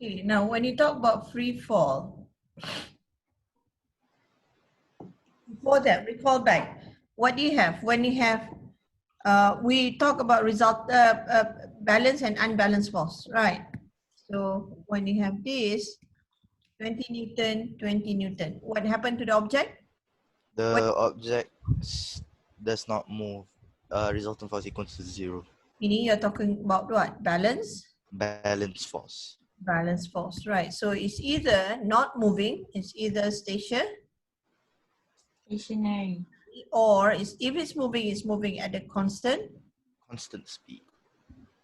Okay, now when you talk about free fall, before that, recall back. What do you have? When you have, we talk about balance and unbalanced force, right? So when you have this, 20 Newton, 20 Newton, what happened to the object? The object does not move. Resultant force equals to 0. Meaning you're talking about what? Balance? Balance force. Balance force, right? So it's either not moving, it's either Stationary. or if it's moving at a constant speed.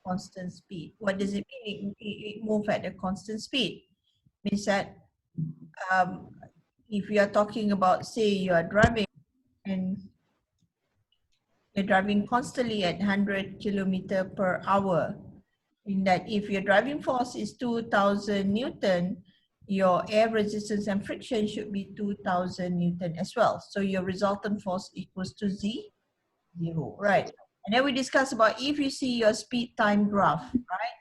Constant speed. What does it mean? It moves at a constant speed. Means that if you are talking about, say, you are driving and you're driving constantly at 100 kilometer per hour, in that if your driving force is 2000 Newton, your air resistance and friction should be 2000 Newton as well. So your resultant force equals to zero, right? And then we discuss about if you see your speed time graph, right?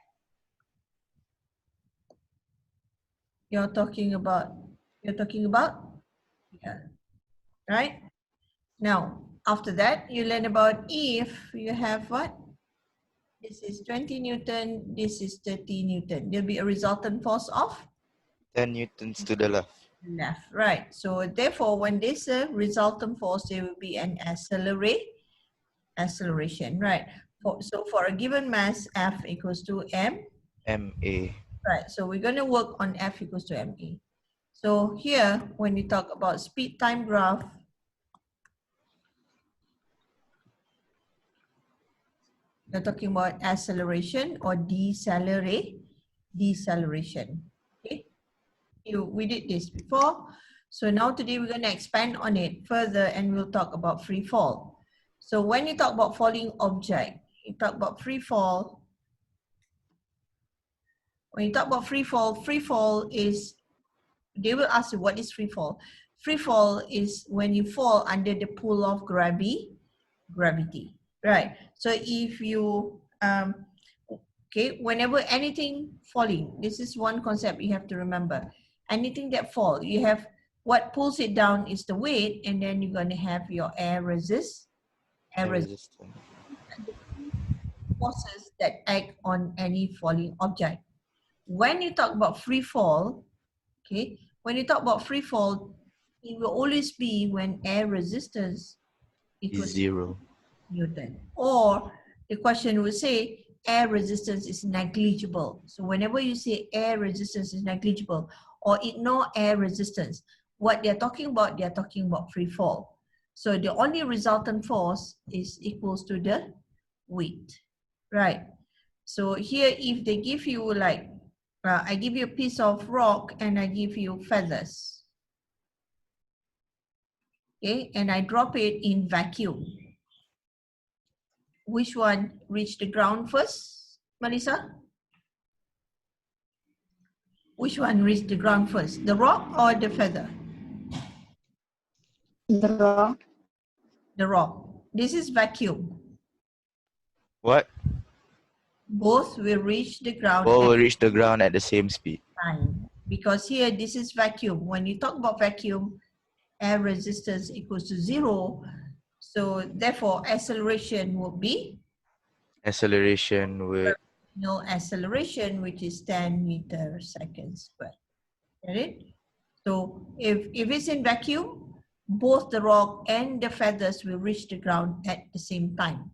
You're talking about, yeah, right? Now, after that, you learn about if you have what? This is 20 Newton, this is 30 Newton. There'll be a resultant force of 10 newtons to the left. left, right? So therefore, when there's a resultant force, there will be an acceleration, right? So for a given mass, F equals to MA. Right, so we're going to work on F equals to ma. So here, when we talk about speed time graph, we're talking about acceleration or deceleration. Okay, we did this before. So now today we're going to expand on it further and we'll talk about free fall. So when you talk about falling object, you talk about free fall. When you talk about free fall is, they will ask you what is free fall. Free fall is when you fall under the pull of gravity, right? So if you, okay, whenever anything falling, this is one concept you have to remember. Anything that fall, you have what pulls it down is the weight, and then you're going to have your air resistance. Forces that act on any falling object. When you talk about free fall, okay, when you talk about free fall, it will always be when air resistance equals 0 Newton. Or the question will say air resistance is negligible. So whenever you say air resistance is negligible or ignore air resistance, what they're talking about free fall. So the only resultant force is equals to the weight, right? So here, if they give you like, I give you a piece of rock and I give you feathers, okay, and I drop it in vacuum. Which one reach the ground first, Melissa? Which one reach the ground first, the rock or the feather? The rock. The rock. This is vacuum. What? Both will reach the ground. Both will reach the ground at the same speed. Time. Because here, this is vacuum. When you talk about vacuum, air resistance equals to 0. So therefore, acceleration will be? Acceleration with? No acceleration, which is 10 meters seconds squared. Get it? So if it's in vacuum, both the rock and the feathers will reach the ground at the same time.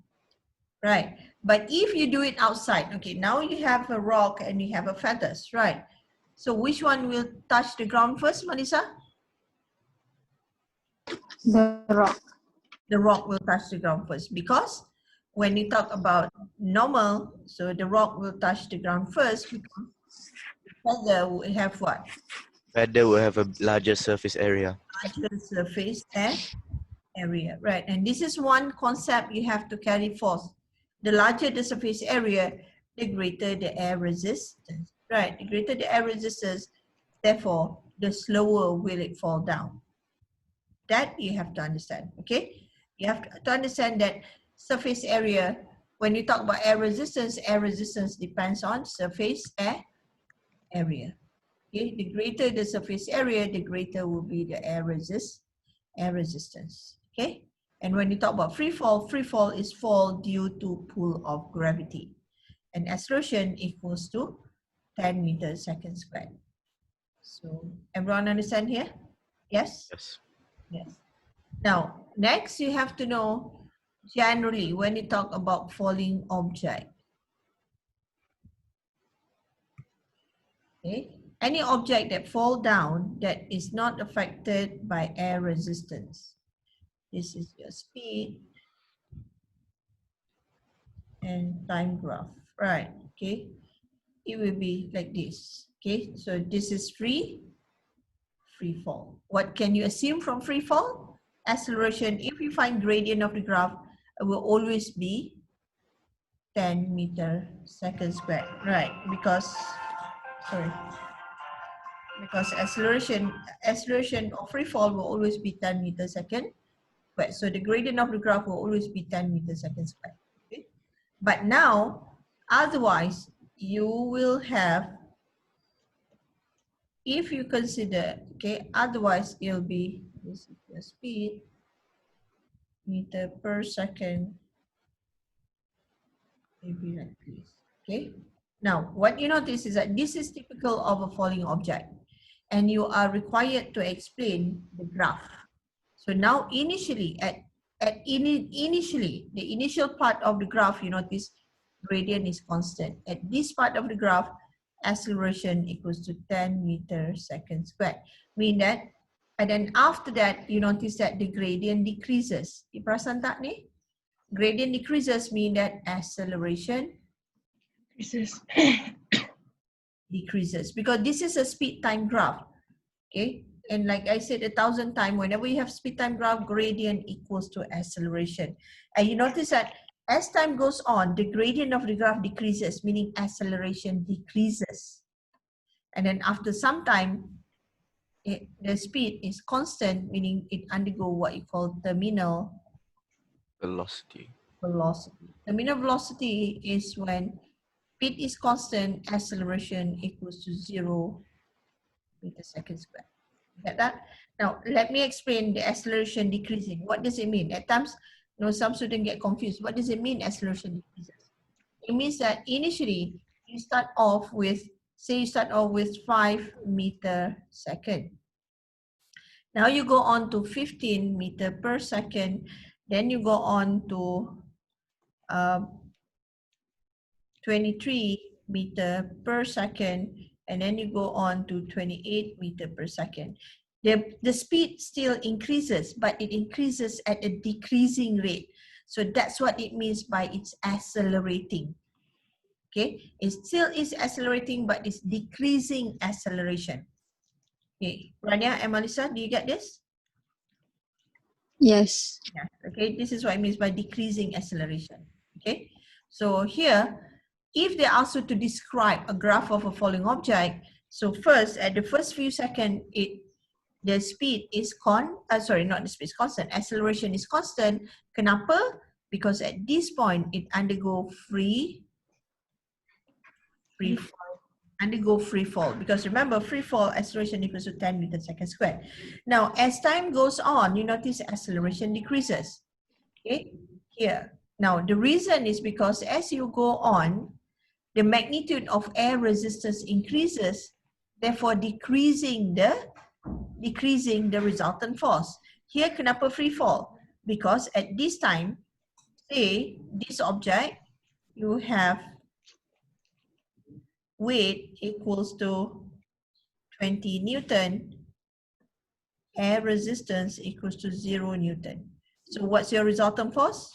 Right? But if you do it outside, okay, now you have a rock and you have a feathers, right? So which one will touch the ground first, Melissa? The rock. The rock will touch the ground first, because when you talk about normal, so the rock will touch the ground first because the feather will have what? Feather will have a larger surface area. Larger surface area, right? And this is one concept you have to carry forth. The larger the surface area, the greater the air resistance, right? The greater the air resistance, therefore, the slower will it fall down. That you have to understand, okay? You have to understand that surface area, when you talk about air resistance depends on surface area. Okay, the greater the surface area, the greater will be the air resistance. Okay, and when you talk about free fall is fall due to pull of gravity, and acceleration equals to 10 meters second squared. So everyone understand here? Yes? Yes. Yes. Now, next you have to know generally when you talk about falling object. Okay, any object that fall down that is not affected by air resistance. This is your speed and time graph, right? Okay, it will be like this. Okay, so this is free fall. What can you assume from free fall? Acceleration, if you find gradient of the graph, it will always be 10 meter second squared, right? Because acceleration of free fall will always be 10 meters second squared. So the gradient of the graph will always be 10 meters second squared. Okay? But now, otherwise, you will have, if you consider, okay, otherwise it'll be, this is the speed, meter per second, maybe like this, okay? Now, what you notice is that this is typical of a falling object, and you are required to explain the graph. So now initially, initially, the initial part of the graph, you notice gradient is constant. At this part of the graph, acceleration equals to 10 meters second squared. Mean that, and then after that, you notice that the gradient decreases. Perasan tak ni? Gradient decreases mean that acceleration decreases, because this is a speed time graph. Okay, and like I said 1,000 times, whenever you have speed time graph, gradient equals to acceleration. And you notice that as time goes on, the gradient of the graph decreases, meaning acceleration decreases. And then after some time, the speed is constant, meaning it undergo what you call terminal Velocity. Terminal velocity is when speed is constant, acceleration equals to 0 meters second squared. Get that? Now, let me explain the acceleration decreasing. What does it mean? At times, you know, some students get confused. What does it mean, acceleration decreases? It means that initially, you start off with, say you start off with 5 meter second. Now you go on to 15 meter per second. Then you go on to 23 meter per second, and then you go on to 28 meter per second. The speed still increases, but it increases at a decreasing rate. So that's what it means by it's accelerating. Okay, it still is accelerating, but it's decreasing acceleration. Okay, Rania and Melissa, do you get this? Yes. Yeah. Okay, this is what it means by decreasing acceleration. Okay, so here, if they ask you to describe a graph of a falling object, so first, at the first few seconds, the speed is not the speed is constant, acceleration is constant. Kenapa? Because at this point, it undergo free fall. Because remember, free fall, acceleration equals to 10 meters second squared. Now, as time goes on, you notice acceleration decreases. Okay, here. Now, the reason is because as you go on, the magnitude of air resistance increases, therefore decreasing the resultant force. Here, kenapa free fall? Because at this time, say this object, you have weight equals to 20 Newton, air resistance equals to 0 Newton. So what's your resultant force?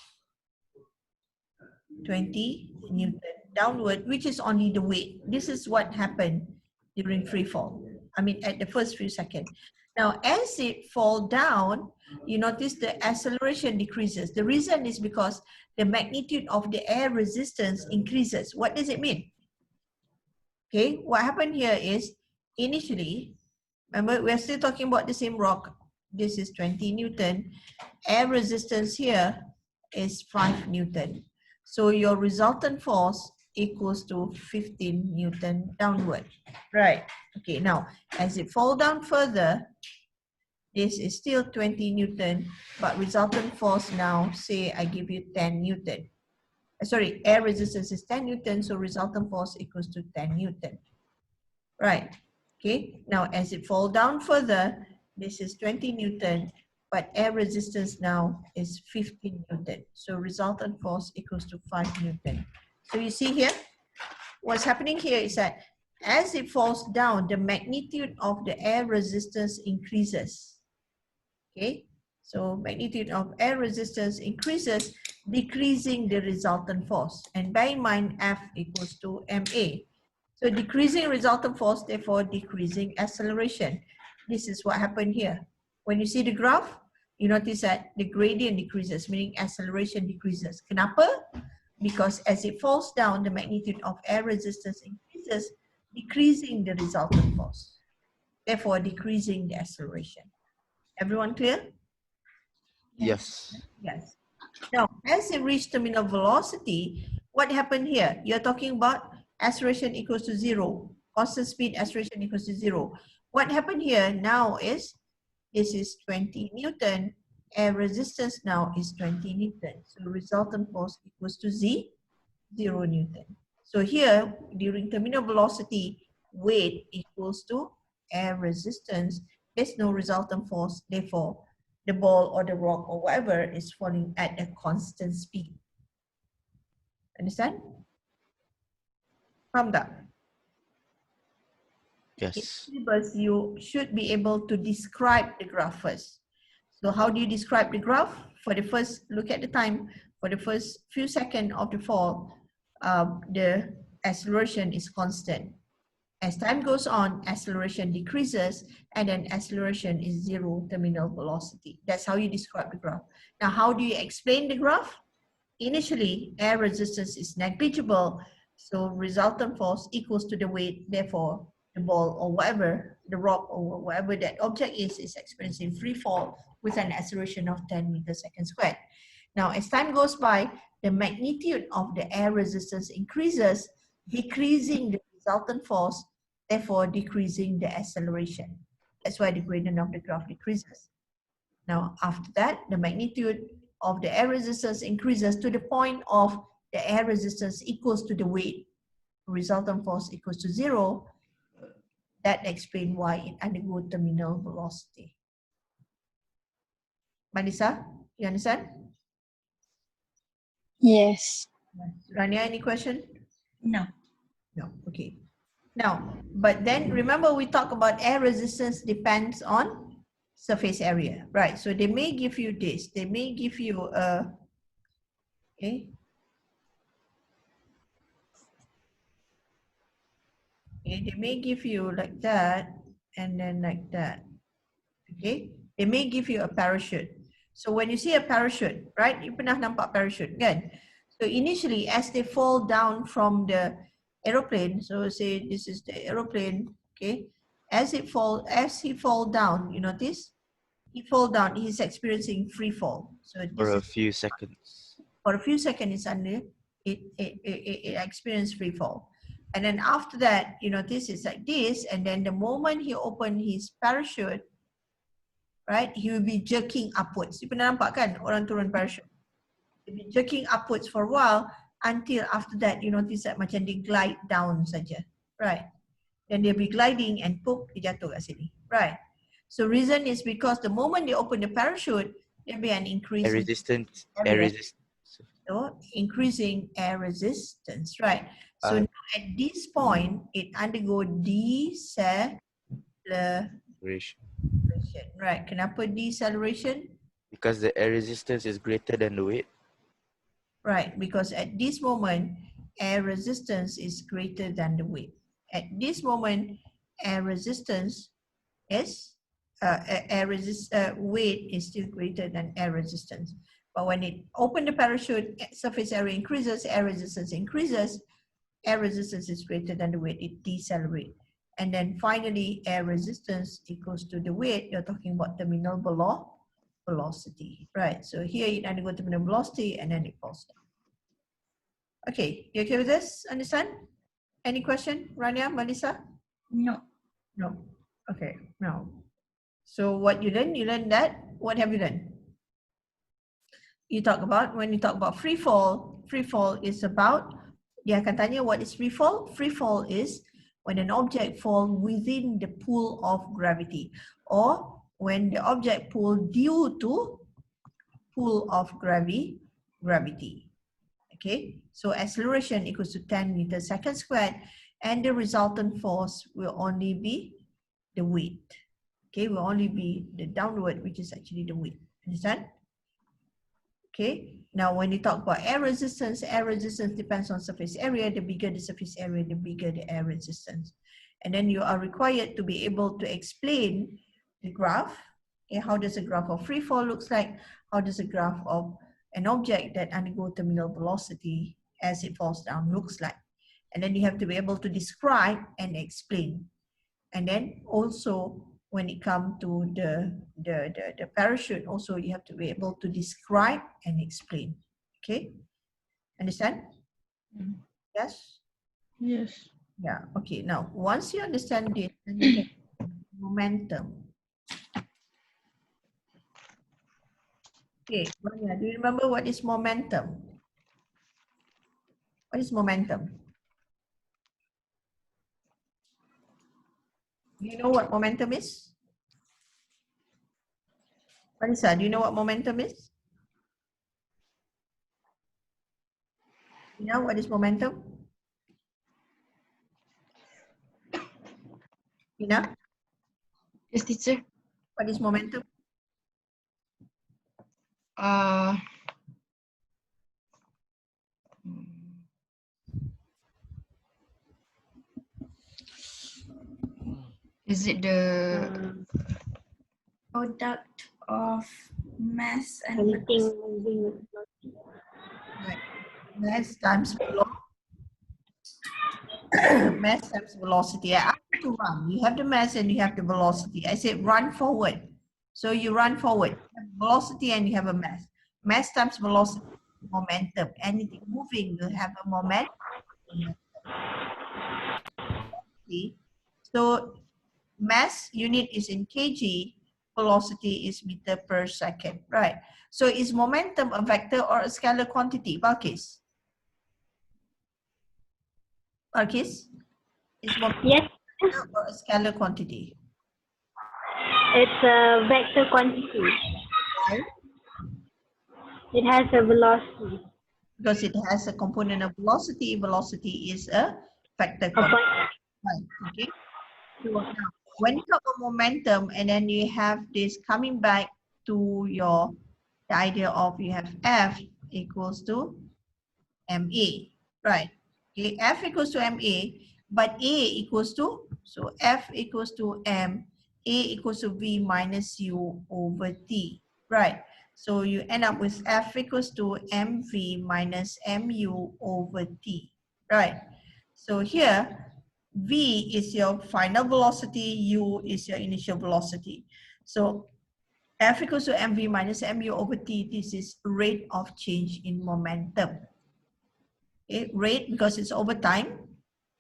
20 Newton downward, which is only the weight. This is what happened during free fall. I mean, at the first few seconds. Now, as it fall down, you notice the acceleration decreases. The reason is because the magnitude of the air resistance increases. What does it mean? Okay, what happened here is initially, remember, we're still talking about the same rock. This is 20 Newton. Air resistance here is 5 Newton. So your resultant force equals to 15 Newton downward. Right. Okay, now as it fall down further, this is still 20 Newton, but resultant force now, say I give you 10 Newton. Sorry, air resistance is 10 Newton, so resultant force equals to 10 Newton. Right. Okay, now as it fall down further, this is 20 Newton, but air resistance now is 15 Newton. So resultant force equals to 5 Newton. So you see here, what's happening here is that as it falls down, the magnitude of the air resistance increases. Okay, so magnitude of air resistance increases, decreasing the resultant force. And bear in mind, F equals to ma. So decreasing resultant force, therefore decreasing acceleration. This is what happened here. When you see the graph, you notice that the gradient decreases, meaning acceleration decreases. Kenapa? Because as it falls down, the magnitude of air resistance increases, decreasing the resultant force. Therefore, decreasing the acceleration. Everyone clear? Yes. Yes. Now, as it reached terminal velocity, what happened here? You're talking about acceleration equals to 0. Constant speed acceleration equals to 0. What happened here now is, this is 20 Newton. Air resistance now is 20 Newton. So resultant force equals to 0 Newton. So here, during terminal velocity, weight equals to air resistance. There's no resultant force, therefore, the ball or the rock or whatever is falling at a constant speed. Understand? Faham tak? In Yes. syllabus, you should be able to describe the graph first. So how do you describe the graph? For the first, look at the time, for the first few seconds of the fall, the acceleration is constant. As time goes on, acceleration decreases, and then acceleration is 0 terminal velocity. That's how you describe the graph. Now, how do you explain the graph? Initially, air resistance is negligible, so resultant force equals to the weight, therefore, the ball or whatever, the rock or whatever that object is experiencing free fall with an acceleration of 10 meters second squared. Now, as time goes by, the magnitude of the air resistance increases, decreasing the resultant force, therefore decreasing the acceleration. That's why the gradient of the graph decreases. Now, after that, the magnitude of the air resistance increases to the point of the air resistance equals to the weight. Resultant force equals to 0. That explains why it undergoes terminal velocity. Manisa, you understand? Yes. Rania, any question? No. No, okay. Now, but then remember we talk about air resistance depends on surface area, right? So they may give you this, they may give you a, okay. Okay, they may give you like that and then like that, okay? They may give you a parachute. So when you see a parachute, right? You pernah nampak parachute, kan? So initially, as they fall down from the aeroplane, so say this is the aeroplane, okay? As he fall down, you notice? He fall down, he's experiencing free fall. So this For a is, few seconds. for a few seconds, it's under, it experienced free fall. And then after that, you notice it's like this, and then the moment he opened his parachute, right, he will be jerking upwards. You pernah nampak kan orang turun parachute? He'll be jerking upwards for a while until after that you notice that macam dia glide down saja, right? Then they'll be gliding and poof, dia jatuh kat sini, right? So reason is because the moment they open the parachute, there'll be an increase Air in resistance. area. Air resistance. So increasing air resistance, right? So now at this point, it undergo deceleration, right? Kenapa deceleration? Because the air resistance is greater than the weight. Right, because at this moment, air resistance is greater than the weight. At this moment, air resistance is, weight is still greater than air resistance. But when it open the parachute, surface area increases, air resistance increases, air resistance is greater than the weight, it decelerates. And then finally, air resistance equals to the weight, you're talking about terminal velocity, right? So here it undergoes terminal velocity and then it falls down. Okay, you okay with this? Understand? Any question, Rania, Melissa? No. No. Okay, no. So what you learned that. What have you done? You talk about, when you talk about free fall is about, dia akan tanya what is free fall? Free fall is when an object falls within the pull of gravity, or when the object pull due to pull of gravity. Okay, so acceleration equals to 10 meters second squared, and the resultant force will only be the weight. Okay, will only be the downward, which is actually the weight. Understand? Okay, now when you talk about air resistance depends on surface area. The bigger the surface area, the bigger the air resistance. And then you are required to be able to explain the graph. Okay, how does a graph of free fall looks like? How does a graph of an object that undergo terminal velocity as it falls down looks like? And then you have to be able to describe and explain. And then also when it comes to the parachute, also you have to be able to describe and explain. Okay, understand? Yes. Yes. Yeah. Okay, now once you understand this, then you can momentum. Okay, Maya, do you remember what is momentum? What is momentum? Do you know what momentum is? Marisa, do you know what momentum is? You know what is momentum? You know Yes, teacher. what is momentum? Is it the product of mass and Anything moving. Right. Mass times velocity. Mass times velocity. I asked you to run. You have the mass and you have the velocity. I said run forward. So you run forward. You have velocity and you have a mass. Mass times velocity, momentum. Anything moving will have a momentum. See? So mass unit is in kg, velocity is meter per second, right? So is momentum a vector or a scalar quantity, Balkis? Balkis? Is momentum Yes, or a scalar quantity? it's a vector quantity. Why? It has a velocity. Because it has a component of velocity. Velocity is a vector A quantity. point. Right, okay. So now, when you talk about momentum, and then you have this coming back to the idea of you have F equals to ma, right? Okay, F equals to ma, but A equals to, so F equals to m, A equals to v minus u over t, right? So you end up with F equals to mv minus mu over t, right? So here, v is your final velocity, u is your initial velocity. So F equals to mv minus mu over t, this is rate of change in momentum. Okay, rate because it's over time.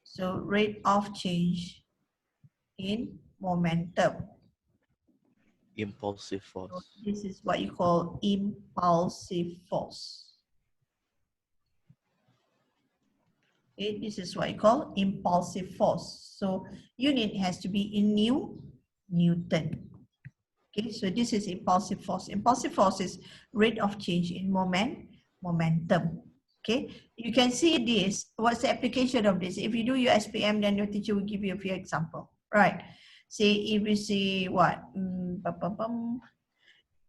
So rate of change in momentum. Impulsive So force. this is what you call impulsive force. Okay, this is what you call impulsive force. So unit has to be in Newton. Okay, so this is impulsive force. Impulsive force is rate of change in momentum. Okay, you can see this. What's the application of this? If you do your SPM, then your teacher will give you a few examples, right? Say if you say what?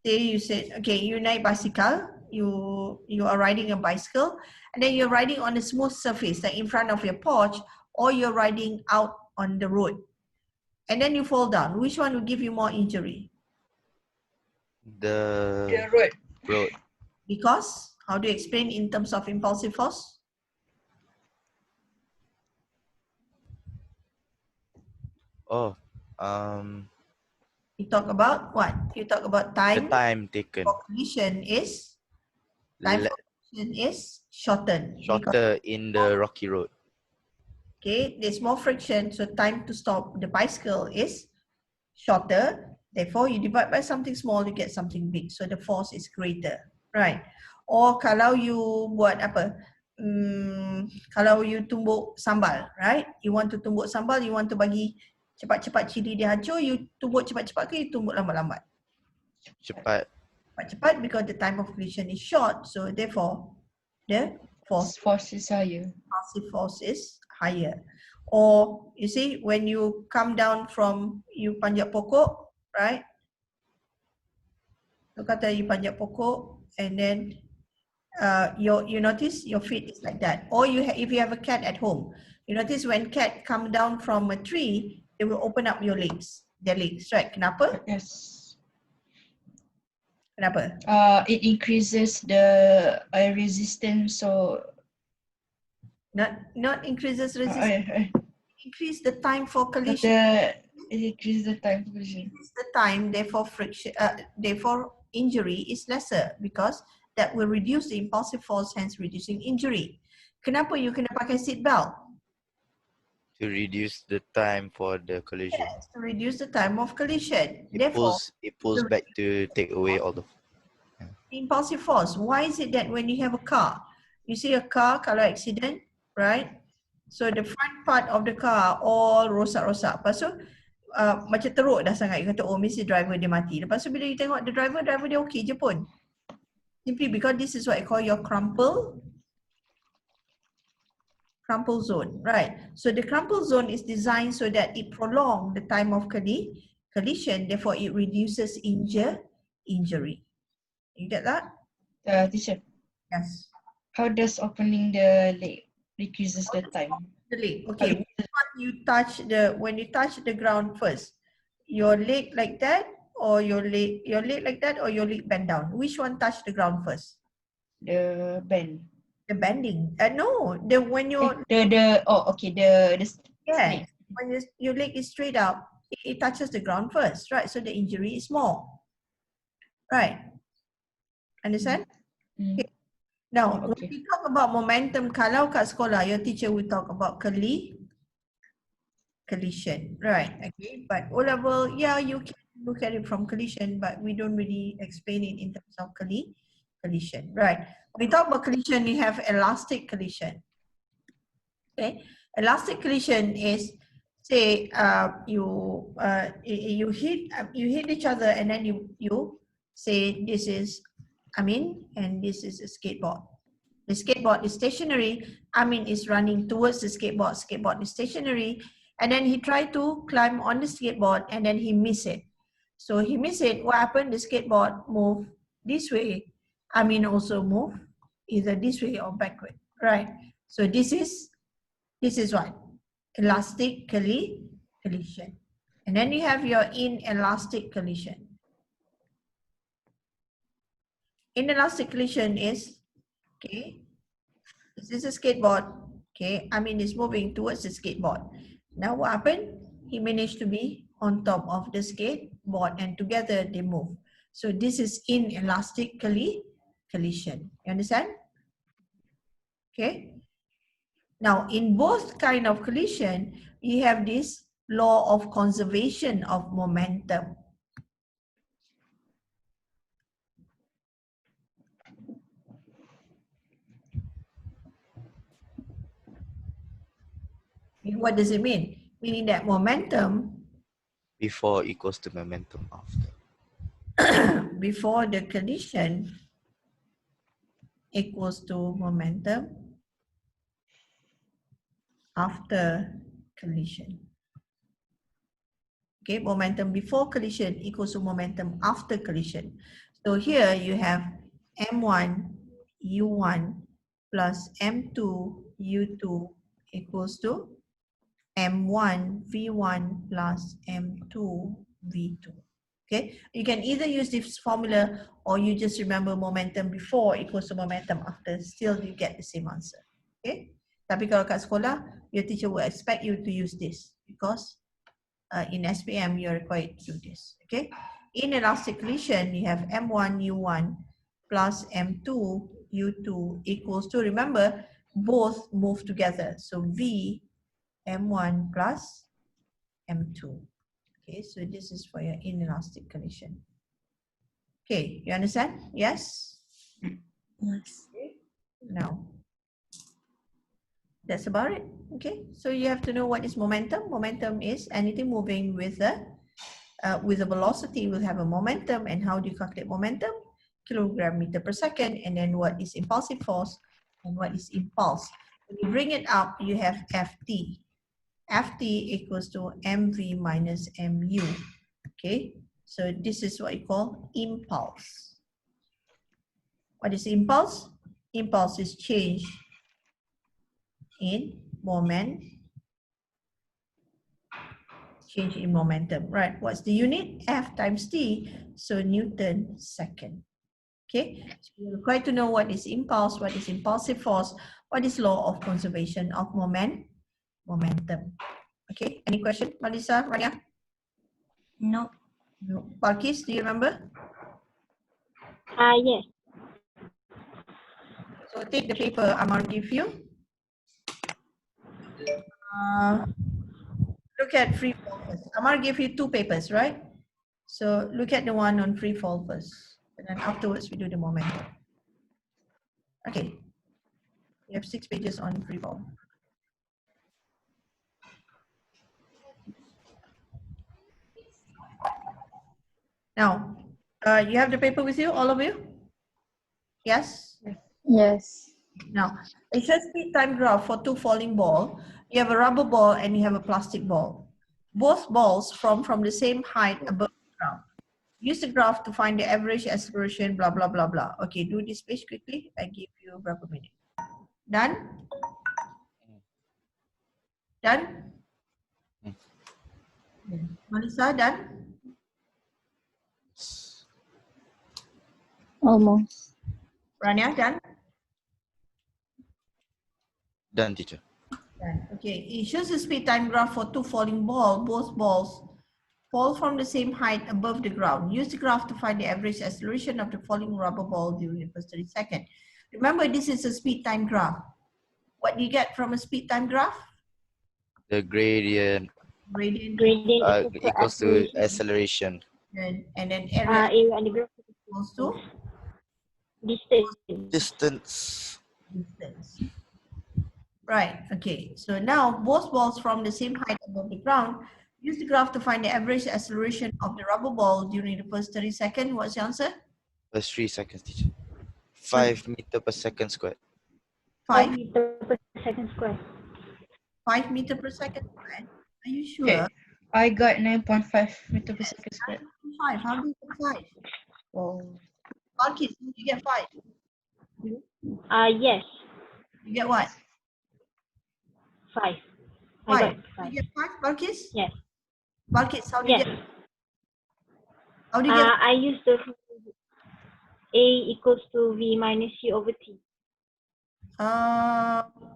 Say you said, okay, you naik bicycle, you are riding a bicycle, and then you're riding on a smooth surface, like in front of your porch, or you're riding out on the road, and then you fall down. Which one will give you more injury? The road. road. Because, how do you explain in terms of impulsive force? Oh, You talk about what? You talk about the time time taken. for collision is time Le for is shortened. Because, Shorter in the rocky road. okay, there's more friction, so time to stop the bicycle is shorter. Therefore, you divide by something small, you get something big. So the force is greater, right? Or kalau you buat apa? Kalau you tumbuk sambal, right? You want to tumbuk sambal, you want to bagi cepat-cepat cili dia hancur, you tumbuk cepat-cepat ke you tumbuk lambat-lambat? Cepat. Cepat because the time of collision is short, so therefore the force is higher. passive force is higher. Or you see when you come down from you panjat pokok, right? So kata you panjat pokok and then you notice your feet is like that. Or if you have a cat at home, you notice when cat come down from a tree, they will open up their legs, right? Kenapa? Yes. Kenapa? It increases the resistance, so Not increases resistance, increase the time for collision. it increases the time for collision. Increase the time, therefore friction, therefore injury is lesser because that will reduce the impulsive force, hence reducing injury. Kenapa you kena pakai seat belt? To reduce the time for the collision. Yes, to reduce the time of collision. It Therefore, pulls back to take away all the impulsive force. Why is it that when you have a car, you see a car kalau accident, right? So the front part of the car all rosak-rosak. Lepas tu macam teruk dah sangat. You kata, oh mesti driver dia mati. Lepas tu bila you tengok the driver dia okey je pun. Simply because this is what I call your crumple zone, right? So the crumple zone is designed so that it prolong the time of collision, therefore it reduces injury. You get that? Teacher, Yes. how does opening the leg decreases the time? The leg. Okay. When you touch the ground first, your leg like that, or your leg like that, or your leg bend down. Which one touch the ground first? The bend. The bending. No. When you're snake. When your leg is straight up, it touches the ground first, right? So the injury is more, right? Understand? Mm. Okay. Now, Okay. when we talk about momentum, kalau kat sekolah, your teacher will talk about collision, right? Okay, but O level, yeah, you can look at it from collision, but we don't really explain it in terms of collision, right? When we talk about collision, we have elastic collision. Okay, elastic collision is, say, you hit each other, and then you say this is Amin and this is a skateboard. The skateboard is stationary. Amin is running towards the skateboard. Skateboard is stationary. And then he tried to climb on the skateboard and then he missed it. So he missed it. What happened? The skateboard moved this way. Amin also moved either this way or backward, right? So this is what? Elastic collision. And then you have your inelastic collision. Inelastic collision is, okay, this is a skateboard. Okay, Amin is moving towards the skateboard. Now what happened? He managed to be on top of the skateboard and together they move. So this is inelastic collision. You understand? Okay. Now in both kind of collision, you have this law of conservation of momentum. What does it mean? Meaning that momentum before equals to momentum after. before the collision equals to momentum after collision. Okay, momentum before collision equals to momentum after collision. So here you have m1 u1 plus m2 u2 equals to m1 v1 plus m2 v2. Okay, you can either use this formula or you just remember momentum before equals to momentum after. Still you get the same answer. Okay, tapi kalau kat sekolah, your teacher will expect you to use this because in SPM you're required to do this. Okay, in elastic collision you have m1 u1 plus m2 U2 equals to, remember, both move together. So V M1 plus M2. Okay, so this is for your inelastic condition. Okay, you understand? Yes? Yes. Now, that's about it. Okay, so you have to know what is momentum. Momentum is anything moving with a velocity will have a momentum. And how do you calculate momentum? Kilogram meter per second. And then what is impulsive force and what is impulse? When you bring it up, you have Ft. Ft equals to mv minus mu. Okay, so this is what you call impulse. What is impulse? Impulse is change in change in momentum, right? What's the unit? F times T, so Newton second. Okay, so you're required to know what is impulse, what is impulsive force, what is law of conservation of momentum. Okay, any question, Melissa, Rania? No. No. Balkis, do you remember? Yes. So take the paper Amar give you. Look at Freefall first. Amar gave you 2 papers, right? So look at the one on Freefall first. And then afterwards we do the momentum. Okay. We have 6 pages on Freefall. Now, you have the paper with you, all of you? Yes? Yes. Now, it says speed time graph for 2 falling ball. You have a rubber ball and you have a plastic ball. Both balls from the same height above the ground. Use the graph to find the average acceleration, blah, blah, blah, blah. Okay, do this page quickly. I give you berapa minute. Done? Done? Melissa, done? Almost. Rania, done? Done, teacher. Done. Okay, it shows the speed time graph for 2 falling balls. Both balls fall from the same height above the ground. Use the graph to find the average acceleration of the falling rubber ball during the first 30 seconds. Remember, this is a speed time graph. What do you get from a speed time graph? The gradient Gradient equals to acceleration. and then area Area under graph equals to distance. Distance. distance. Right, okay. So now both balls from the same height above the ground. Use the graph to find the average acceleration of the rubber ball during the first 30 seconds. What's your answer? Plus 3 seconds, teacher. 5 meter per second squared. 5, meter per second square. 5 meter per second squared. Are you sure? Okay. I got 9.5 meter per second squared. 5. How do you get 5? Wow. Balkis, how do you get 5? Yes. You get what? 5. 5. I got You 5. get 5, Balkis? Yes. Balkis, how do you Yes. get? How do you get? I use the A equals to V minus U over T.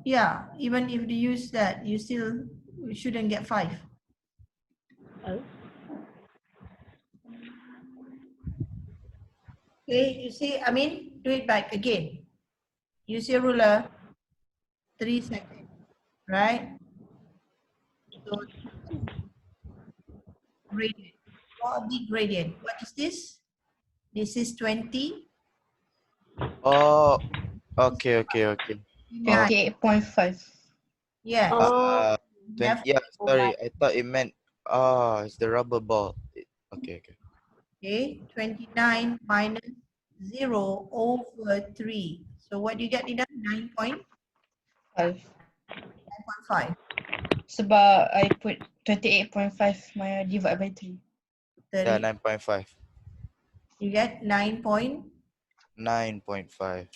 Yeah, even if you use that, you still shouldn't get 5. Oh. Okay, you see, I mean, do it back again. Use your ruler, 3 seconds, right? So, gradient. What the gradient? What is this? This is 20. Oh, okay. 9. 28.5. Yeah. Uh, 20, Left. yeah, sorry. I thought it meant, it's the rubber ball. Okay. Okay, 29 minus 0 over 3. So what do you get, Nina? 9.5. 5. Sebab I put 28.5 my divide by 3. Yeah, 30. 9.5. You get 9. 9.5.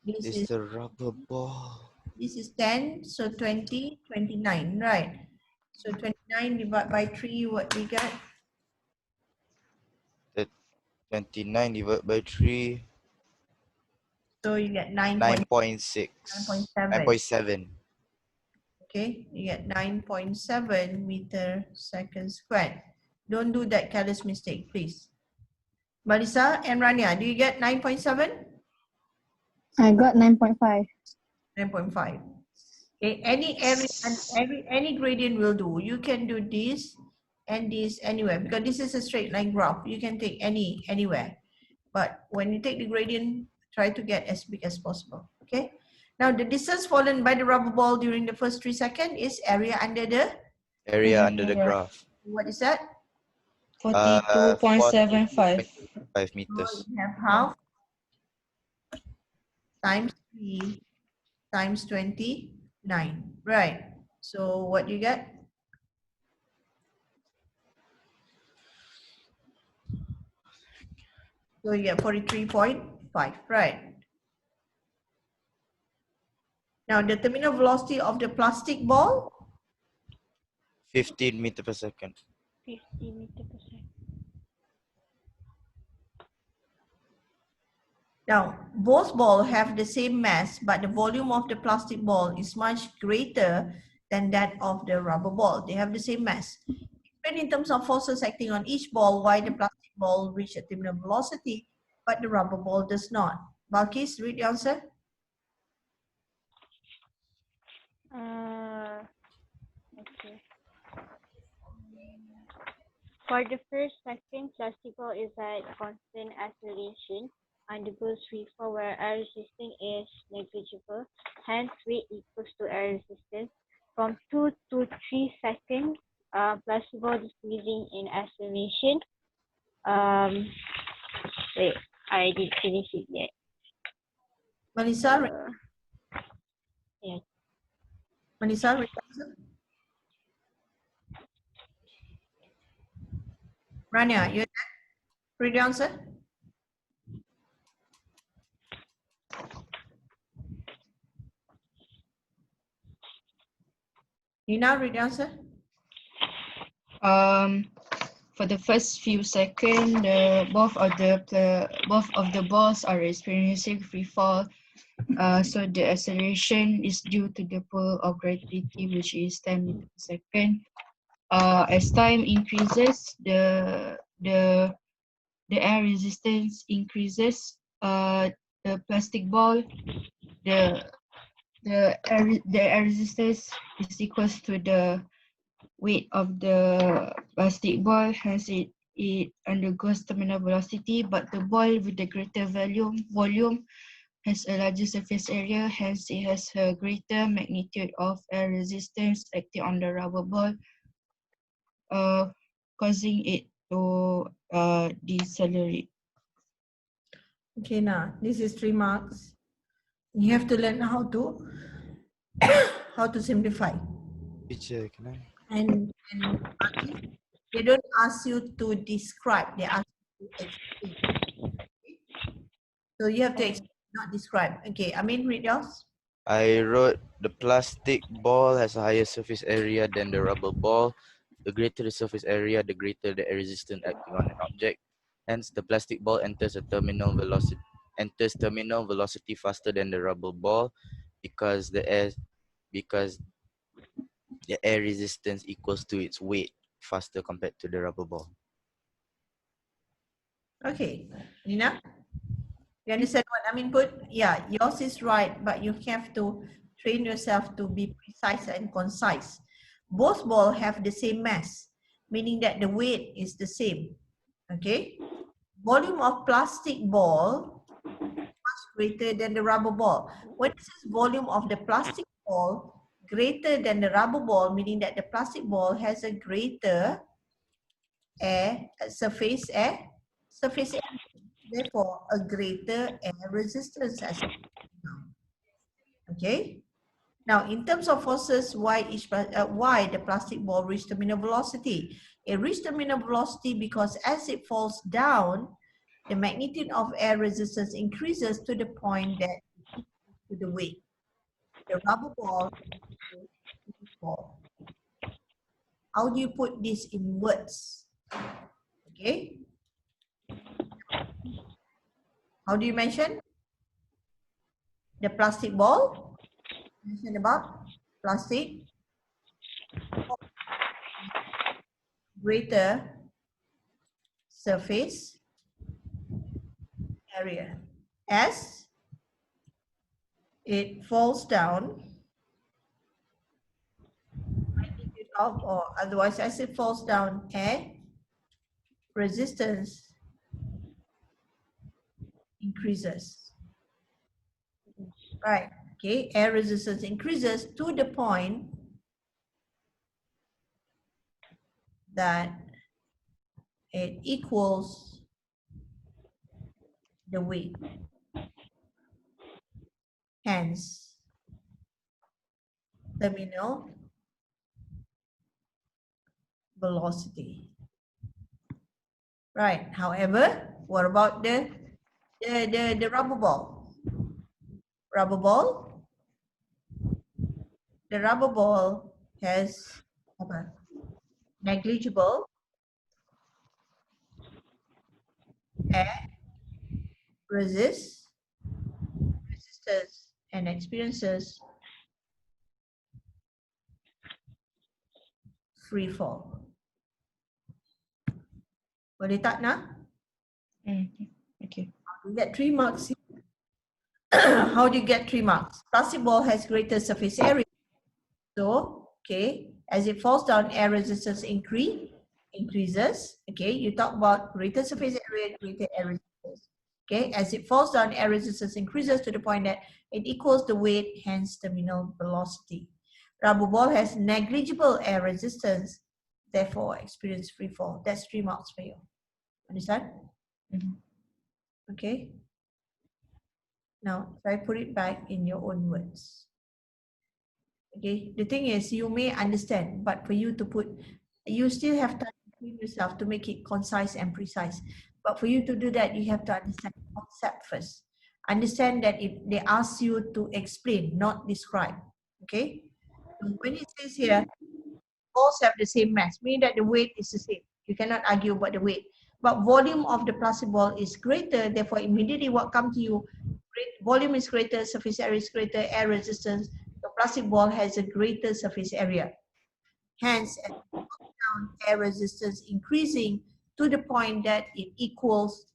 This It's is the rubber ball. This is 10, so 20, 29, right? So 29 divided by 3, what we get? 29 divided by 3. So you get 9.6. 9.7. 9.7. Okay, you get 9.7 meter second squared. Don't do that careless mistake, please. Marisa and Rania, do you get 9.7? I got 9.5. 9.5. Okay, any area and any gradient will do. You can do this and this anywhere because this is a straight line graph. You can take anywhere. But when you take the gradient, try to get as big as possible. Okay. Now the distance fallen by the rubber ball during the first 3 seconds is area under the, Area under the graph. what is that? 42.75. 5 So meters. you have half times 3 times 29. Right. So what you get? So you get 43.5. Right. Now the terminal velocity of the plastic ball, 15 meter per second. 50 meter per second. now both balls have the same mass, but the volume of the plastic ball is much greater than that of the rubber ball. They have the same mass. Explain in terms of forces acting on each ball why the plastic ball reach a terminal velocity, but the rubber ball does not. Balkis, read the answer. Okay. For the first second, plastic ball is at constant acceleration, undergoes free fall where air resistance is negligible. Hence, weight equals to air resistance. From 2 to 3 seconds, plastic ball is decreasing in acceleration. Wait, I didn't finish it yet. Melissa, Yes. Melissa, read the answer. Rania, you read the answer. You now read the answer. For the first few seconds, both of the balls are experiencing free fall. So the acceleration is due to the pull of gravity, which is 10 meters per second. As time increases, the air resistance increases. The plastic ball, the air resistance is equals to the weight of the plastic ball, hence it undergoes terminal velocity, but the ball with the greater volume has a larger surface area, hence it has a greater magnitude of air resistance acting on the rubber ball, causing it to decelerate. Okay, now this is 3 marks. You have to learn how to simplify. Teacher, can I? And they don't ask you to describe, they ask you to explain. So you have to explain, not describe. Okay, I mean, read yours. I wrote the plastic ball has a higher surface area than the rubber ball. The greater the surface area, the greater the air resistance acting on an object. Hence, the plastic ball enters terminal velocity faster than the rubber ball because the air resistance equals to its weight faster compared to the rubber ball. Okay, Nina, you understand what I mean? Yeah, yours is right, but you have to train yourself to be precise and concise. Both balls have the same mass, meaning that the weight is the same. Okay, volume of plastic ball much greater than the rubber ball. When it says volume of the plastic ball greater than the rubber ball, meaning that the plastic ball has a greater surface area, therefore a greater air resistance as well. Okay. Now, in terms of forces, why the plastic ball reached terminal velocity? It reached terminal velocity because as it falls down, the magnitude of air resistance increases to the point that it equals to the weight. The rubber ball fall. How do you put this in words? Okay. How do you mention? The plastic ball. Mention about plastic. Greater surface area. As it falls down, magnitude of, or otherwise as it falls down, air resistance increases. Right, okay, air resistance increases to the point that it equals the weight. Hence, terminal velocity. Right, however, what about the rubber ball? Rubber ball? The rubber ball has negligible air resistance and experiences free fall. Boleh tak nak? Okay. You get 3 marks. How do you get 3 marks? Plastic ball has greater surface area. So, okay, as it falls down, air resistance increases. Okay, you talk about greater surface area, greater air resistance. Okay, as it falls down, air resistance increases to the point that it equals the weight, hence terminal velocity. Rubber ball has negligible air resistance, therefore experience free fall. That's 3 marks for you. Understand? Okay. Now, try put it back in your own words. Okay, the thing is, you may understand, but for you to put, you still have time to train yourself to make it concise and precise. But for you to do that, you have to understand the concept first. Understand that they ask you to explain, not describe. Okay? So when it says here, balls have the same mass, meaning that the weight is the same. You cannot argue about the weight. But volume of the plastic ball is greater, therefore immediately what comes to you, volume is greater, surface area is greater, air resistance, the plastic ball has a greater surface area. Hence, as it goes down, air resistance increasing to the point that it equals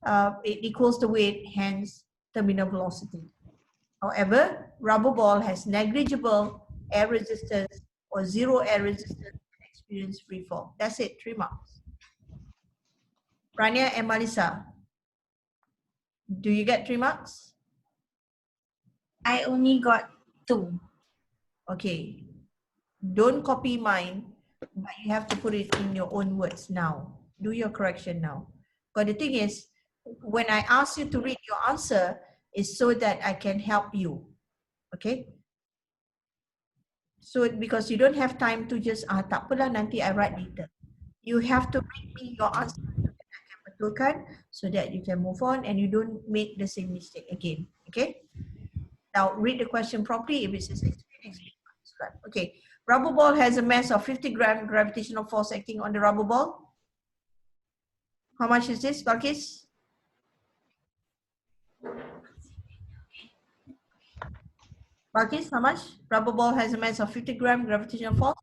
the weight, hence terminal velocity. However, rubber ball has negligible air resistance or zero air resistance and experience free fall. That's it, 3 marks. Rania and Malisa, do you get 3 marks? I only got 2. Okay. Don't copy mine, but you have to put it in your own words now. Do your correction now. But the thing is, when I ask you to read your answer, it's so that I can help you. Okay? So because you don't have time to just, tak apalah, nanti I write later. You have to read me your answer so that I can betulkan, so that you can move on and you don't make the same mistake again. Okay? Now read the question properly. If it says explain, describe. Okay. Rubber ball has a mass of 50 gram gravitational force acting on the rubber ball. How much is this, Balkis? Balkis, how much? Rubber ball has a mass of 50 gram gravitational force.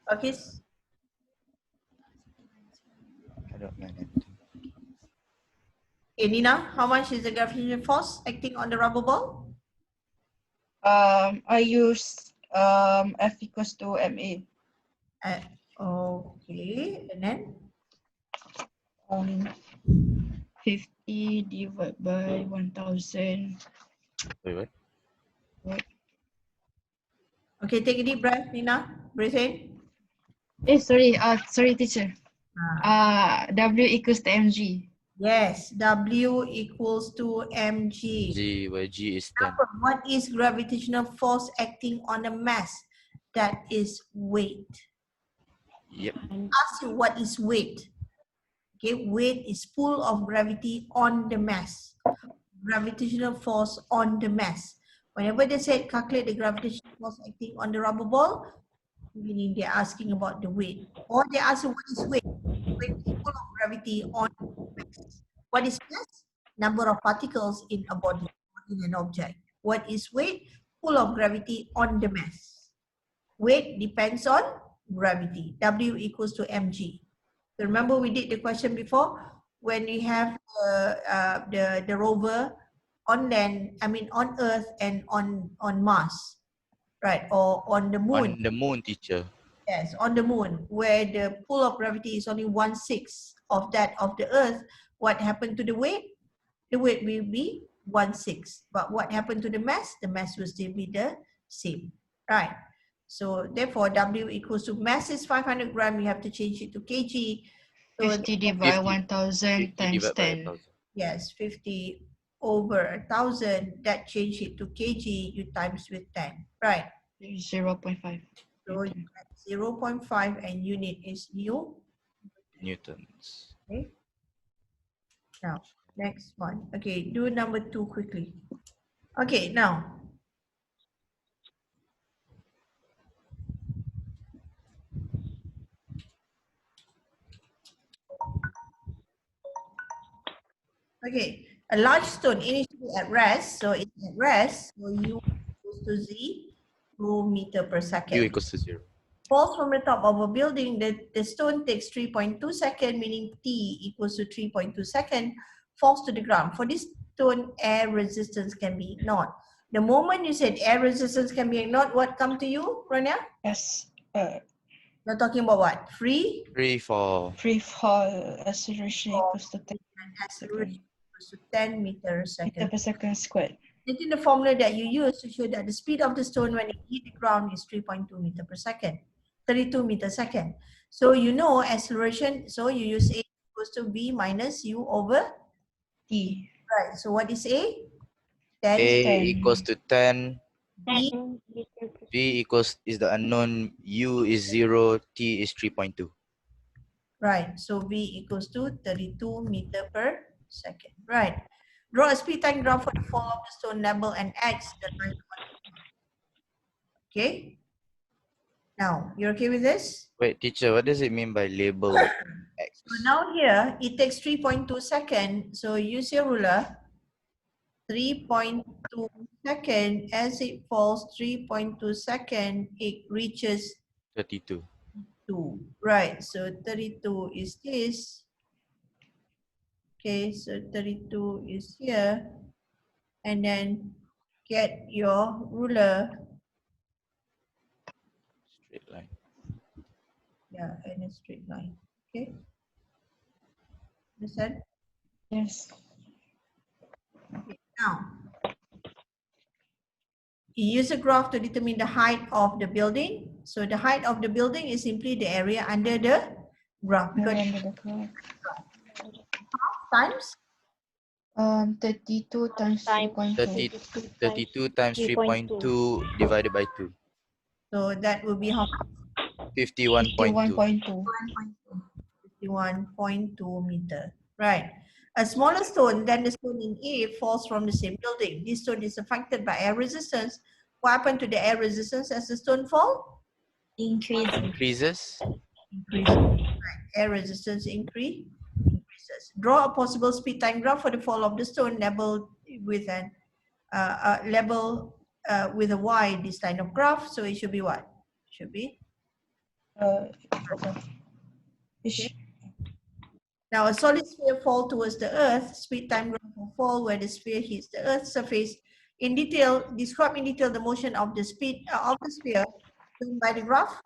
Balkis? I don't know anything. Okay, Nina, how much is the gravitational force acting on the rubber ball? I use F equals to MA. Okay, and then? 50 divided by 1000. Wait, what? Okay, take a deep breath, Nina. Breathe in. Sorry, teacher. W equals to mg. Yes, W equals to mg. G, where G is 10. What is gravitational force acting on a mass? That is weight. Yep. Ask you what is weight. Okay, weight is pull of gravity on the mass. Gravitational force on the mass. Whenever they said calculate the gravitational force acting on the rubber ball, meaning they're asking about the weight. Or they ask you what is weight. Weight is pull of gravity on mass. What is mass? Number of particles in a body, in an object. What is weight? Pull of gravity on the mass. Weight depends on gravity. W equals to mg. So remember we did the question before when we have the rover on land, I mean on Earth and on Mars, right? Or on the moon. On the moon, teacher. Yes, on the moon, where the pull of gravity is only 1/6 of that of the Earth. What happened to the weight? The weight will be 1/6. But what happened to the mass? The mass will still be the same, right? So therefore, W equals to mass is 500 gram. You have to change it to kg. So 50 divided 50. 1000 times divided by 10. 1000. yes, 50 over 1000. That change it to kg. You times with 10, right? 0.5. So you have 0.5 and unit is Newtons. okay. Now, next one. Okay, do number 2 quickly. Okay, now. Okay, a large stone initially at rest, so it's at rest, so U equals to Z, 2 meter per U second. equals to 0. Falls from the top of a building, the stone takes 3.2 seconds, meaning T equals to 3.2 seconds, falls to the ground. For this stone, air resistance can be ignored. The moment you said air resistance can be ignored, what come to you, Rania? Yes. You're talking about what? Free Freefall. Free fall acceleration equals to 10 acceleration equals to 10 meters per meter second. per second squared. Taking the formula that you use to show that the speed of the stone when it hit the ground is 3.2 meter per second, 32 meter second. So you know acceleration, so you use A equals to V minus U over T. right. So what is A? 10. A 10. equals to 10. V, 10 meter per V equals is the unknown. U is 0. T is 3.2. right. So V equals to 32 meter per second. Right. Draw a speed time graph for the fall of the stone level and X the line on. Okay. Now, you're okay with this? Wait, teacher, what does it mean by label X? So now here, it takes 3.2 seconds. So use your ruler. 3.2 second, as it falls 3.2 second, it reaches 32. 2. Right, so 32 is this. Okay, so 32 is here. And then get your ruler. Straight line. Yeah, and a straight line. Okay. Understand? Yes. Okay. Now, you use a graph to determine the height of the building. So the height of the building is simply the area under the graph. Because times 32 times times 3.2. 32 times 3.2 divided by 2. so that will be how 51.2. 51.2. 51.2 meter. Right. A smaller stone than the stone in A falls from the same building. This stone is affected by air resistance. What happened to the air resistance as the stone fall? Increasing. Increases. Increases. Right. Air resistance increases. Draw a possible speed time graph for the fall of the stone labeled with an with a Y, this line of graph. So it should be what? Should be. Okay. Now a solid sphere fall towards the earth, speed time graph will fall where the sphere hits the earth's surface. In detail, describe in detail the motion of the speed of the sphere shown by the graph.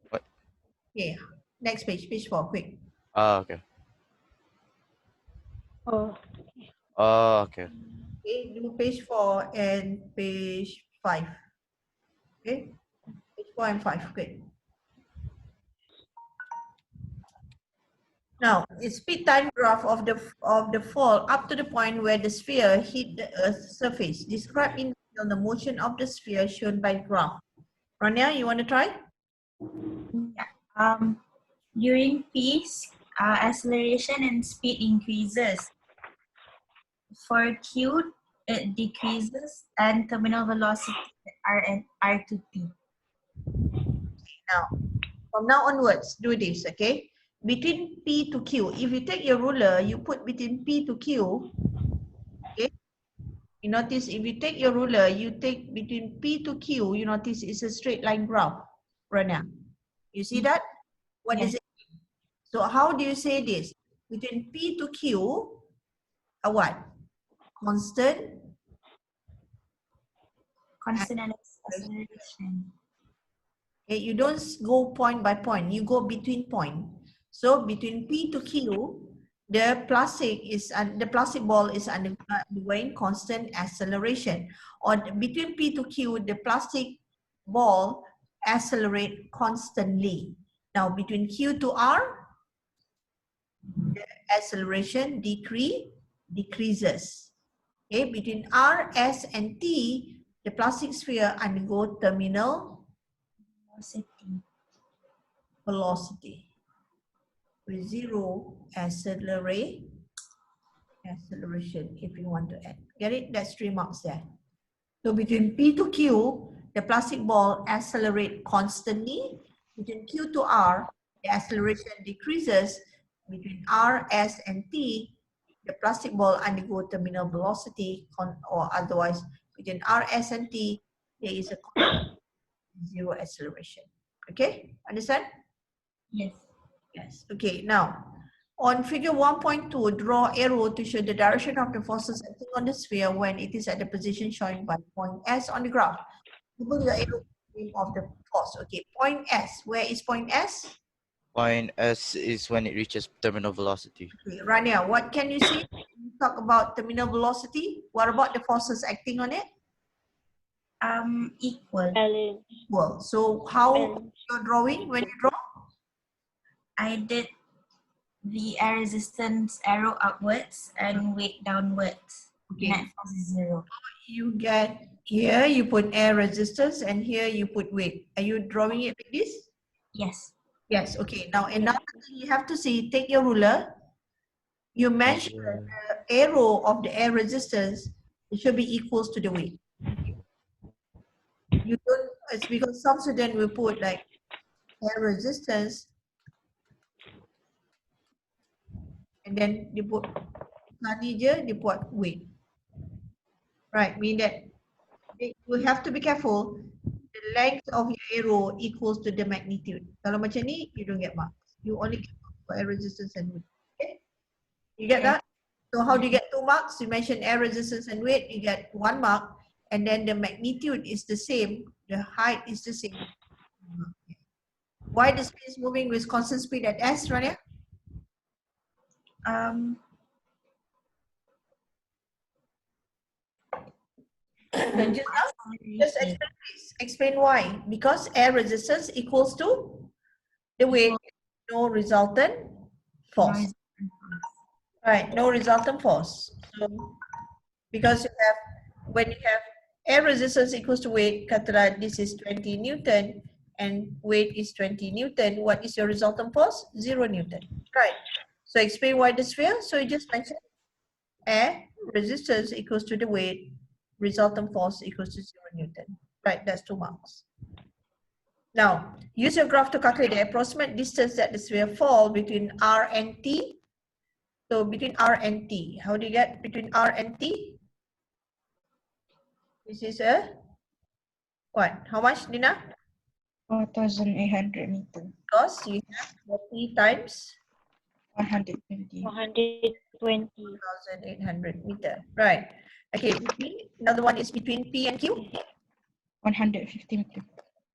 What? Okay, next page, page 4, quick. Ah, okay. Oh, Oh, okay. Okay, do page 4 and page 5. Okay, page 4 and 5, okay. Now, a speed time graph of the fall up to the point where the sphere hit the Earth's surface. Describe in detail the motion of the sphere shown by graph. Rania, you want to try? During peaks, acceleration and speed increases. For Q, it decreases, and terminal velocity R to T. Now, from now onwards, do this, okay? Between P to Q, if you take your ruler, you put between P to Q, okay? You notice if you take your ruler, you take between P to Q, you notice it's a straight line graph, Rania. You see that? What Yes. is it? So how do you say this? Between P to Q, a what? Constant Constant acceleration. Okay, you don't go point by point, you go between point. So between P to Q, the plastic ball is undergoing constant acceleration. Or between P to Q, the plastic ball accelerate constantly. Now between Q to R, the acceleration decreases. Okay, between R, S, and T, the plastic sphere undergo terminal velocity with zero acceleration if you want to add. Get it? That's 3 marks there. So between P to Q, the plastic ball accelerate constantly. Between Q to R, the acceleration decreases. Between R, S, and T, the plastic ball undergo terminal velocity, or otherwise between R, S, and T, there is a zero acceleration. Okay, understand? Yes. Yes. Okay, now on figure 1.2, draw arrow to show the direction of the forces acting on the sphere when it is at the position shown by point S on the graph. Label your arrow name of the force. Okay, point S. Where is point S? Point S is when it reaches terminal velocity. Okay, Rania, what can you say? You talk about terminal velocity. What about the forces acting on it? Equal. Balance. Well, so how Balance. you're drawing when you draw? I did the air resistance arrow upwards and weight downwards. Okay. Net force is 0. You get here, you put air resistance, and here you put weight. Are you drawing it like this? Yes. Yes, okay. Now another thing you have to see, take your ruler, you measure the arrow of the air resistance, it should be equals to the weight. You don't, it's because some student will put like air resistance and then they put tadi je, they put weight. Right, mean that you have to be careful. The length of your arrow equals to the magnitude. Kalau macam ni, you don't get marks. You only get marks for air resistance and weight. Okay? You get that? So how do you get 2 marks? You mentioned air resistance and weight, you get 1 mark, and then the magnitude is the same, the height is the same. Why the speed is moving with constant speed at S, Rania? Just explain, please. Explain why. Because air resistance equals to the weight, no resultant force. Right, no resultant force. So, because you have, when you have air resistance equals to weight, katalah this is 20 Newton and weight is 20 Newton, what is your resultant force? 0 Newton. Right. So explain why the sphere. So you just mentioned air resistance equals to the weight, resultant force equals to 0 Newton. Right, that's 2 marks. Now, use your graph to calculate the approximate distance that the sphere fall between R and T. So between R and T, how do you get between R and T? This is a what? How much, Dina? 4,800 meters. Because you have 40 times 120. 120. 1,800 meter. Right. Okay. Another one is between P and Q. 150 meters.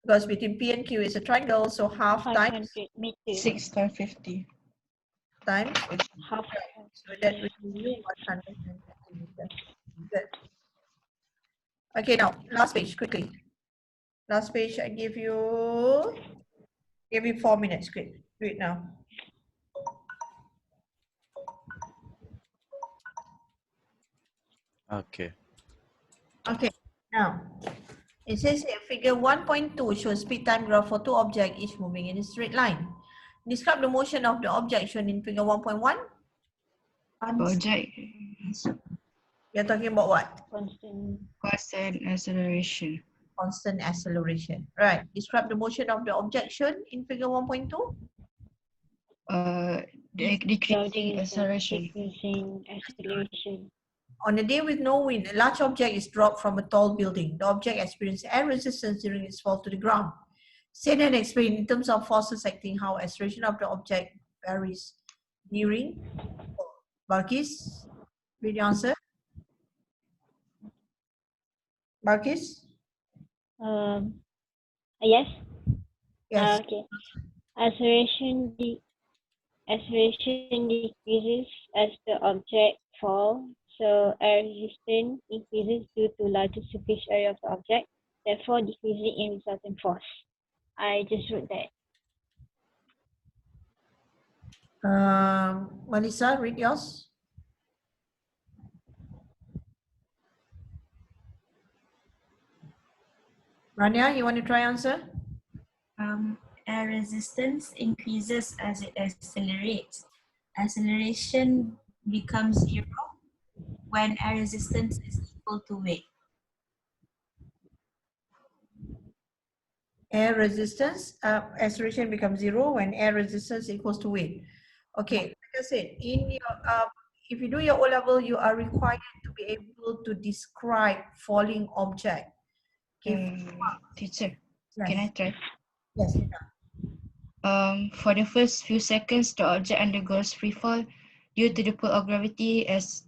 Because between P and Q is a triangle, so half 500 times meters. 6 times 50. times. Half. So that will give you 150 meters. Good. Okay, now last page quickly. Last page, I give you 4 minutes. Quick, do it now. Okay. Okay, now it says here figure 1.2 shows speed time graph for 2 objects each moving in a straight line. Describe the motion of the object shown in figure 1.1. Project You're talking about what? Constant. constant acceleration. Constant acceleration. Right. Describe the motion of the object shown in figure 1.2. Decreasing acceleration. Decreasing acceleration. On a day with no wind, a large object is dropped from a tall building. The object experiences air resistance during its fall to the ground. Say and explain in terms of forces acting how acceleration of the object varies during. Balkis, read the answer. Balkis? Yes. Yes. Okay. Acceleration decreases as the object falls, so air resistance increases due to larger surface area of the object, therefore decreasing in resultant force. I just wrote that. Melissa, read yours. Rania, you want to try answer? Air resistance increases as it accelerates. Acceleration becomes zero when air resistance is equal to weight. Air resistance, acceleration becomes zero when air resistance equals to weight. Okay, like I said, in your if you do your O level, you are required to be able to describe falling object. Okay. Teacher, Yes. can I try? Yes. For the first few seconds, the object undergoes free fall due to the pull of gravity as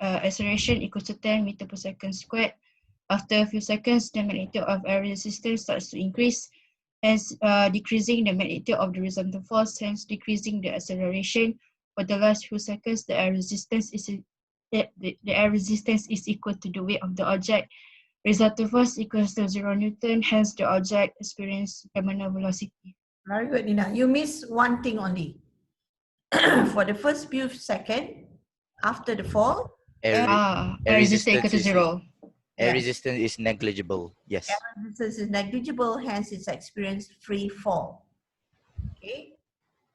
acceleration equals to 10 meters per second squared. After a few seconds, the magnitude of air resistance starts to increase, hence decreasing the magnitude of the resultant force, hence decreasing the acceleration. For the last few seconds, the air resistance is equal to the weight of the object. Resultant force equals to 0 Newton, hence the object experiences terminal velocity. Very good, Nina. You missed one thing only. For the first few seconds after the fall, Air resistance equal to resistance is 0. air Yes. resistance is negligible. Yes. air resistance is negligible, hence it's experienced free fall. Okay.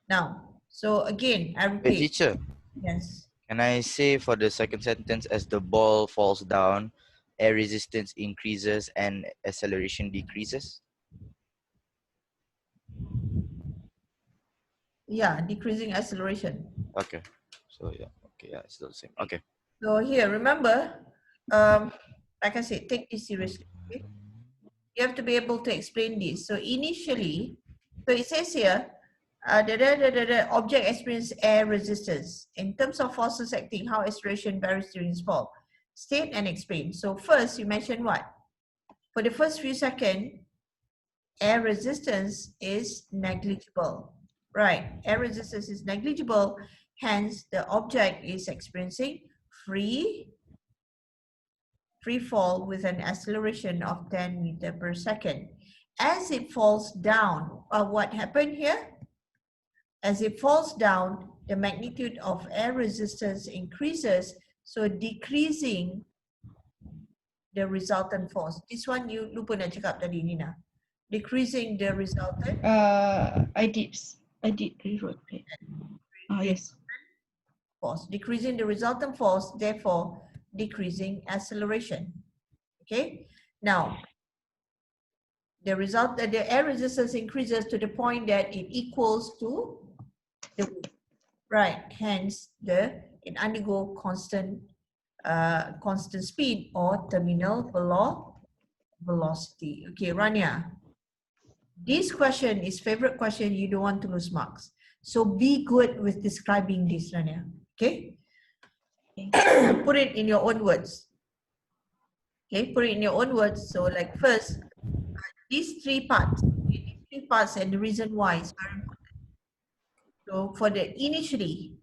Now, so again, I Wait, repeat. teacher, Yes. can I say for the second sentence, as the ball falls down, air resistance increases and acceleration decreases? Yeah, decreasing acceleration. Okay. So yeah. Okay. Yeah, it's still the same. Okay. So here, remember, like I said, take this seriously. Okay? You have to be able to explain this. So initially, so it says here, the object experiences air resistance. In terms of forces acting, how acceleration varies during its fall. State and explain. So first, you mentioned what? For the first few seconds, air resistance is negligible. Right, air resistance is negligible, hence the object is experiencing free fall with an acceleration of 10 meters per second. As it falls down, what happened here? As it falls down, the magnitude of air resistance increases, so decreasing the resultant force. This one you lupa nak cakap tadi, Nina. Decreasing the resultant I did rewrote it. Yes. force. Decreasing the resultant force, therefore decreasing acceleration. Okay. Now, the air resistance increases to the point that it equals to the weight. Right. Hence, it undergo constant speed or terminal velocity. Okay, Rania. This question is favorite question. You don't want to lose marks. So be good with describing this, Rania. Okay. Put it in your own words. Okay, put it in your own words. So like first, these three parts, and the reason why is very important. So for the initially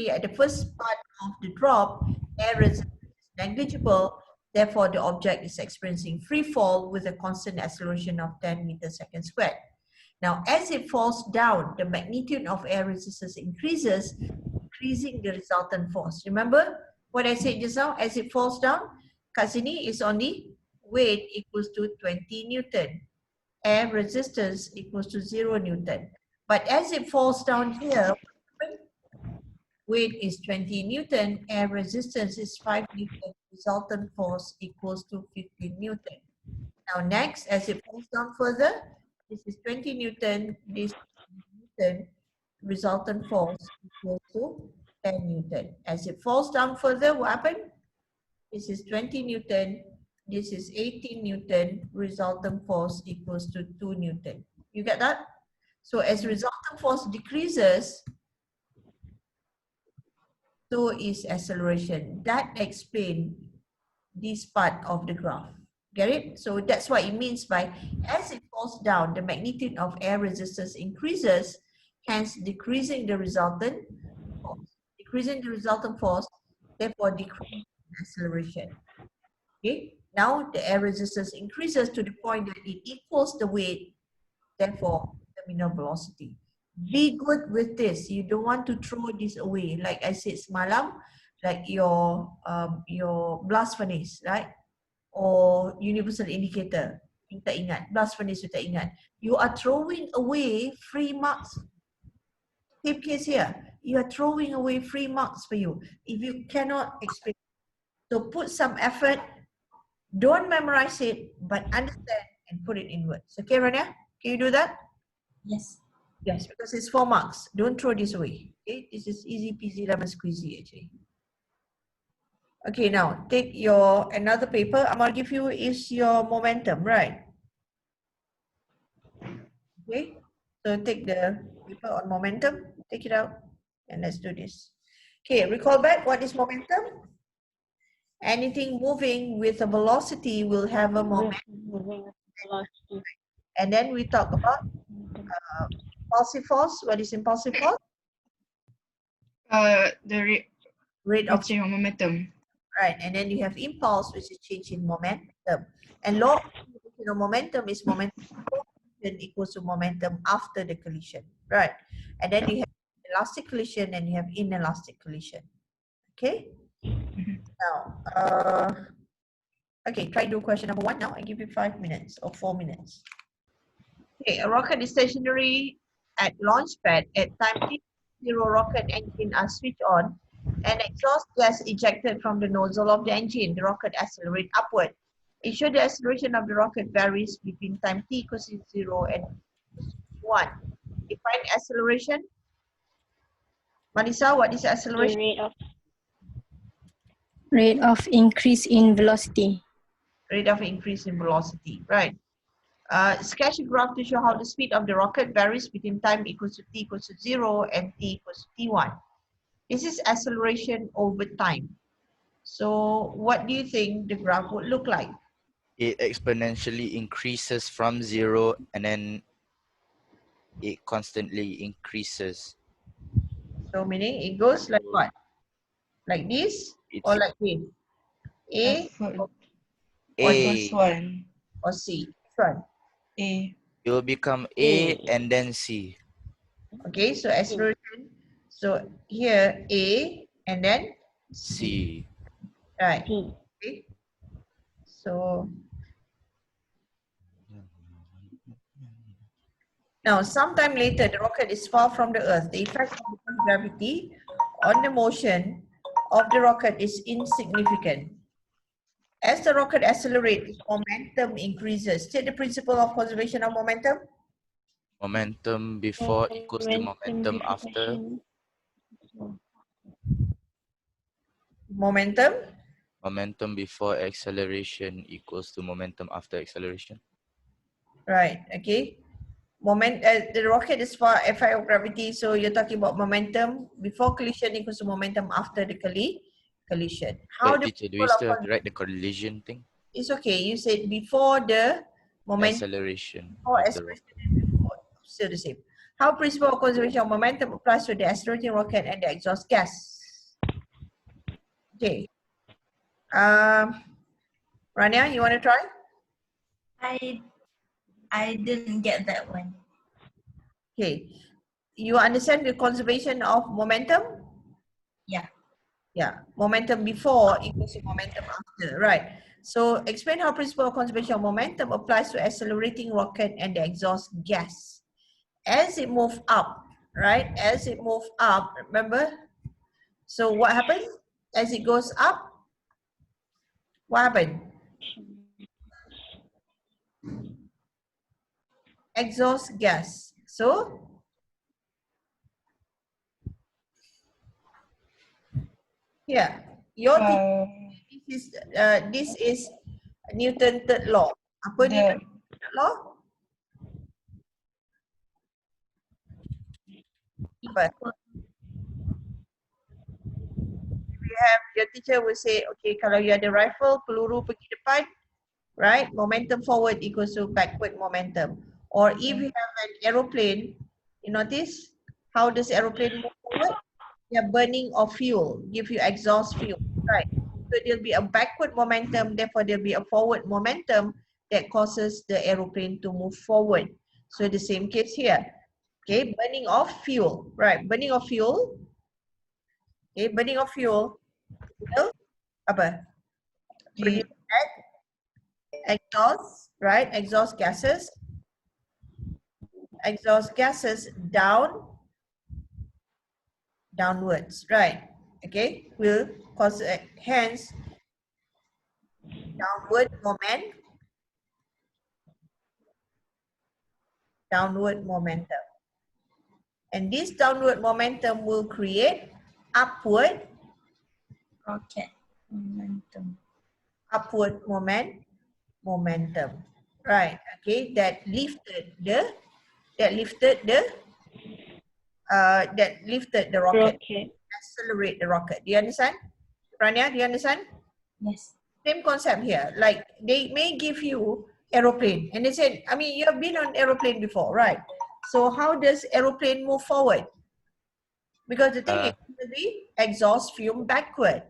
at the first part of the drop, air resistance is negligible. Therefore, the object is experiencing free fall with a constant acceleration of 10 meters per second squared. Now, as it falls down, the magnitude of air resistance increases, increasing the resultant force. Remember what I said just now? As it falls down, kat sini is only weight equals to 20 Newton. Air resistance equals to 0 Newton. But as it falls down here, weight is 20 Newton, air resistance is 5 Newton, resultant force equals to 15 Newton. Now next, as it falls down further, this is 20 Newton, this Newton, resultant force equals to 10 Newton. As it falls down further, what happened? This is 20 Newton, this is 18 Newton, resultant force equals to 2 Newton. You get that? So as resultant force decreases, so is acceleration. That explains this part of the graph. Get it? So that's what it means by as it falls down, the magnitude of air resistance increases, hence decreasing the resultant force. Decreasing the resultant force, therefore decreasing acceleration. Okay, now the air resistance increases to the point that it equals the weight, therefore terminal velocity. Be good with this. You don't want to throw this away. Like I said semalam, like your blast furnace, right? Or universal indicator. You tak ingat. Blast furnace you tak ingat. You are throwing away free marks. Same case here. You are throwing away free marks for you if you cannot explain. So put some effort. Don't memorize it, but understand and put it in words. Okay, Rania? Can you do that? Yes. Yes, because it's 4 marks. Don't throw this away. Okay, this is easy peasy lemon squeezy actually. Okay, now take your another paper. I'm gonna give you is your momentum, right? Okay, so take the paper on momentum, take it out, and let's do this. Okay, recall back what is momentum. Anything moving with a velocity will have a momentum. Moving velocity. And then we talk about impulsive force. What is impulsive force? The Rate of change of momentum. right, and then you have impulse, which is change in momentum. And law of momentum is momentum equals to momentum after the collision, right? And then you have elastic collision and you have inelastic collision. Okay. Now, okay, try do question number 1 now. I give you 5 minutes or 4 minutes. Okay, a rocket is stationary at launch pad at time t0. Rocket engine are switched on and exhaust gas ejected from the nozzle of the engine. The rocket accelerates upward. It shows the acceleration of the rocket varies between time t equals to 0 and 1. Define acceleration. Marisa, what is The acceleration? Rate of increase in velocity. Rate of increase in velocity, right? Sketch a graph to show how the speed of the rocket varies between time equals to t equals to 0 and t equals to t1. This is acceleration over time. So what do you think the graph would look like? It exponentially increases from 0 and then it constantly increases. So meaning it goes like what? Like this or like this? A or First A. one. or C? Which one? A. It will become A and then C. Okay, so acceleration. So here A and then C. right. T. Okay. So now sometime later the rocket is far from the earth. The effect of the gravity on the motion of the rocket is insignificant. As the rocket accelerates, momentum increases. State the principle of conservation of momentum. Momentum before equals to momentum after. Momentum, Momentum before acceleration equals to momentum after acceleration. right? Okay. The rocket is far effect of gravity, so you're talking about momentum before collision equals to momentum after the collision. How But the teacher, do we still have to write the collision thing? it's okay. You said before the momentum Acceleration or of the acceleration rocket. and before, still the same. How principle of conservation of momentum applies to the accelerating rocket and the exhaust gas? Okay. Rania, you want to try? I didn't get that one. Okay. You understand the conservation of momentum? Yeah. Yeah. Momentum before equals to momentum after, right? So explain how principle of conservation of momentum applies to accelerating rocket and the exhaust gas. As it moves up, right? As it moves up, remember? So what happens? As it goes up, what happened? Exhaust gas. So here, your this is Newton third law. Apa Newton third law? Apa? your teacher will say, okay, kalau you ada rifle, peluru pergi depan, right? Momentum forward equals to backward momentum. Or if you have an aeroplane, you notice how does aeroplane move forward? They're burning of fuel, give you exhaust fuel, right? So there'll be a backward momentum, therefore there'll be a forward momentum that causes the aeroplane to move forward. So the same case here. Okay, burning of fuel, right? Burning of fuel. Okay, burning of fuel will apa? Produce exhaust, right? Exhaust gases. Exhaust gases downwards, right? Okay, will cause hence downward momentum. And this downward momentum will create upward Rocket momentum. momentum, right? Okay, that lifted the rocket, Rocket. accelerate the rocket. Do you understand, Rania? Do you understand? Yes. Same concept here. Like they may give you aeroplane, and they said, I mean, you have been on aeroplane before, right? So how does aeroplane move forward? Because the thing is, it will be exhaust fume backward.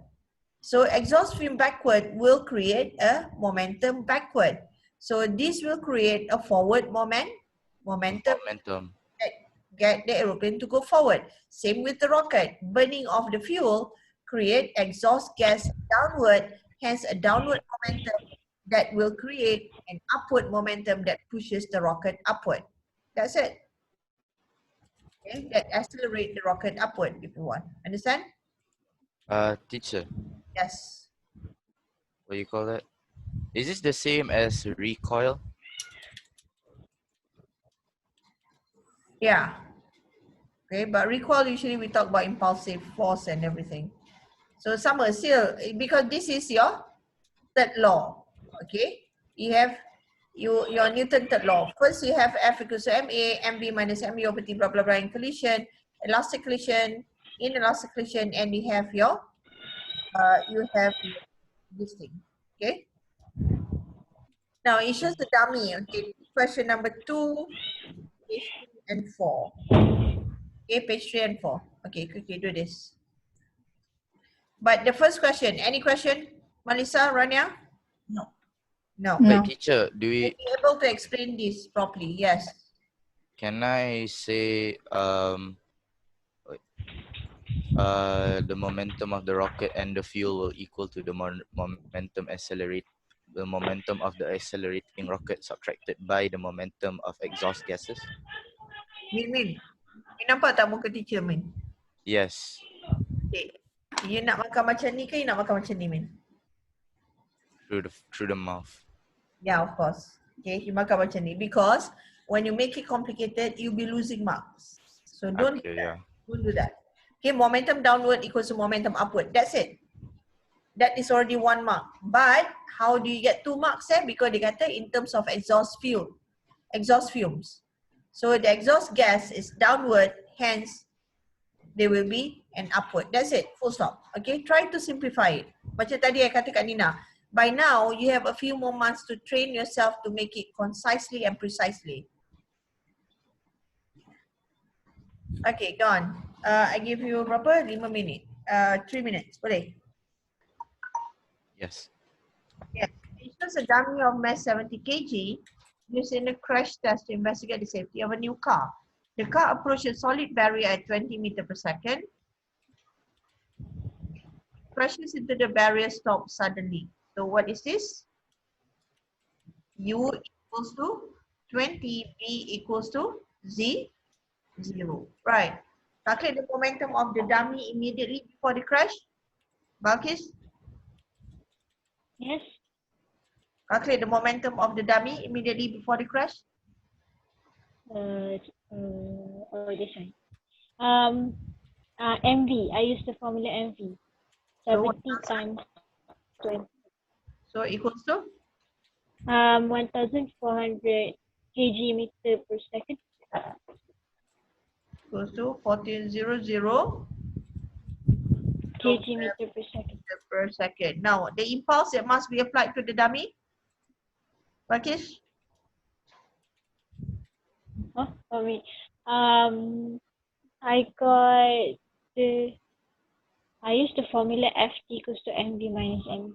So exhaust fume backward will create a momentum backward. So this will create a forward momentum that get the aeroplane to go forward. Same with the rocket. Burning of the fuel create exhaust gas downward, hence a downward momentum that will create an upward momentum that pushes the rocket upward. That's it. Okay, that accelerate the rocket upward if you want. Understand? Teacher, Yes. what do you call that? Is this the same as recoil? Yeah. Okay, but recoil usually we talk about impulsive force and everything. So some are still, because this is your third law. Okay, you have your Newton third law. First you have F equals to ma, mv minus mu over t blah blah blah in collision, elastic collision, inelastic collision, and you have this thing. Okay. Now it's just a dummy. Okay, question number 2, page 3 and 4. Okay, page 3 and 4. Okay, quickly do this. But the first question, any question, Melissa, Rania? No. No. No. Wait, teacher, do Are we? you able to explain this properly? Yes. Can I say the momentum of the rocket and the fuel will equal to the momentum of the accelerating rocket subtracted by the momentum of exhaust gases? Min. You nampak tak muka teacher, Min? Yes. Okay. You nak makan macam ni ke you nak makan macam ni, Min? Through the mouth. Yeah, of course. Okay, you makan macam ni because when you make it complicated, you'll be losing marks. So don't do Okay, that. yeah. Don't do that. Okay, momentum downward equals to momentum upward. That's it. That is already 1 mark. But how do you get 2 marks there? Because they kata in terms of exhaust fumes. So the exhaust gas is downward, hence they will be an upward. That's it, full stop. Okay, try to simplify it. Macam tadi I kata kat Nina, by now you have a few more months to train yourself to make it concisely and precisely. Okay, go on. I give you berapa? 5 minit. 3 minutes, boleh? Yes. Yes. It shows a dummy of mass 70 kg used in a crash test to investigate the safety of a new car. The car approached a solid barrier at 20 meters per second. Crashes into the barrier, stops suddenly. So what is this? U equals to 20, V equals to Z, 0. Right. Calculate the momentum of the dummy immediately before the crash. Balkis, Yes. calculate the momentum of the dummy immediately before the crash. This one. MV. I use the formula MV. So 70 times 20. So equals to 1,400 kg meter per second. equals to 1400 kg meter per second. per second. Now, the impulse that must be applied to the dummy. Rakesh? Huh? For me, I got the I used the formula Ft equals to mv minus mv.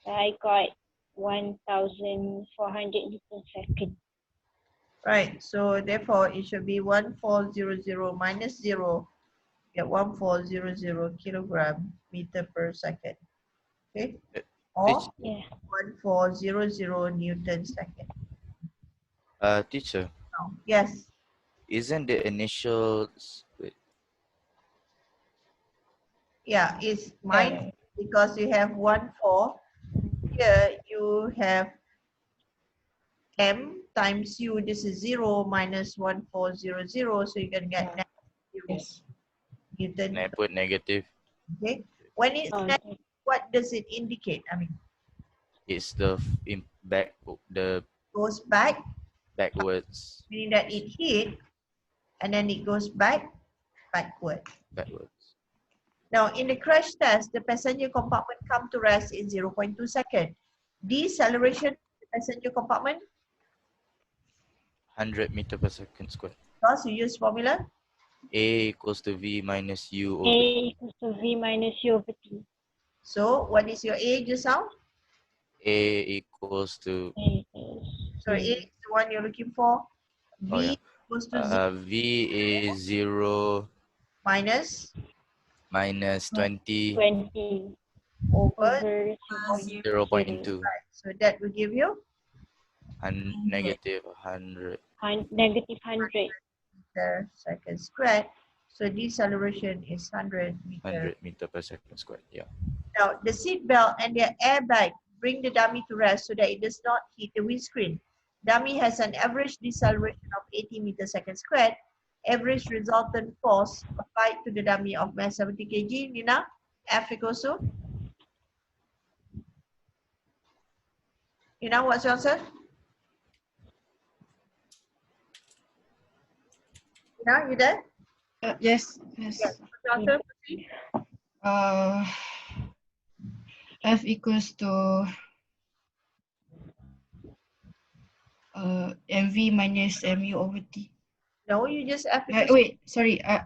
I got 1,400 liters per second. Right, so therefore it should be 1400 minus 0, get 1400 kilogram meter per second. Okay, or Yeah. 1400 Newton second. Teacher, Now, yes, isn't the initial wait, yeah, it's minus because you have 1,4. Here you have m times u, this is 0 minus 1400, so you can get negative 0 Yes. Newton. and I put negative? Okay, when it's Oh, negative, what does it indicate? I mean, It's the goes back, backwards. meaning that it hit and then it goes backward. Backwards. Now, in the crash test, the passenger compartment come to rest in 0.2 seconds. Deceleration of the passenger compartment, 100 meter per second squared. because you use formula. A equals to V minus U A over equals to v minus u over t. So, what is your A just now? A equals to A is So, A is the one you're looking for. V oh yeah. equals to 0 V is 0 minus minus 20 20 over. over 0.2 Right. So, that will give you and negative 100 negative 100. meter second squared. So, deceleration is 100 meter. 100 meter per second squared. Yeah. Now, the seat belt and the airbag bring the dummy to rest so that it does not hit the windscreen. Dummy has an average deceleration of 80 meters second squared. Average resultant force applied to the dummy of mass 70 kg. Nina, F equals to? Nina, what's your answer? Nina, you there? Yes. Yes. Yes. What's your answer? F equals to mv minus mu over t. No, you just F equals to, Wait, sorry, ma.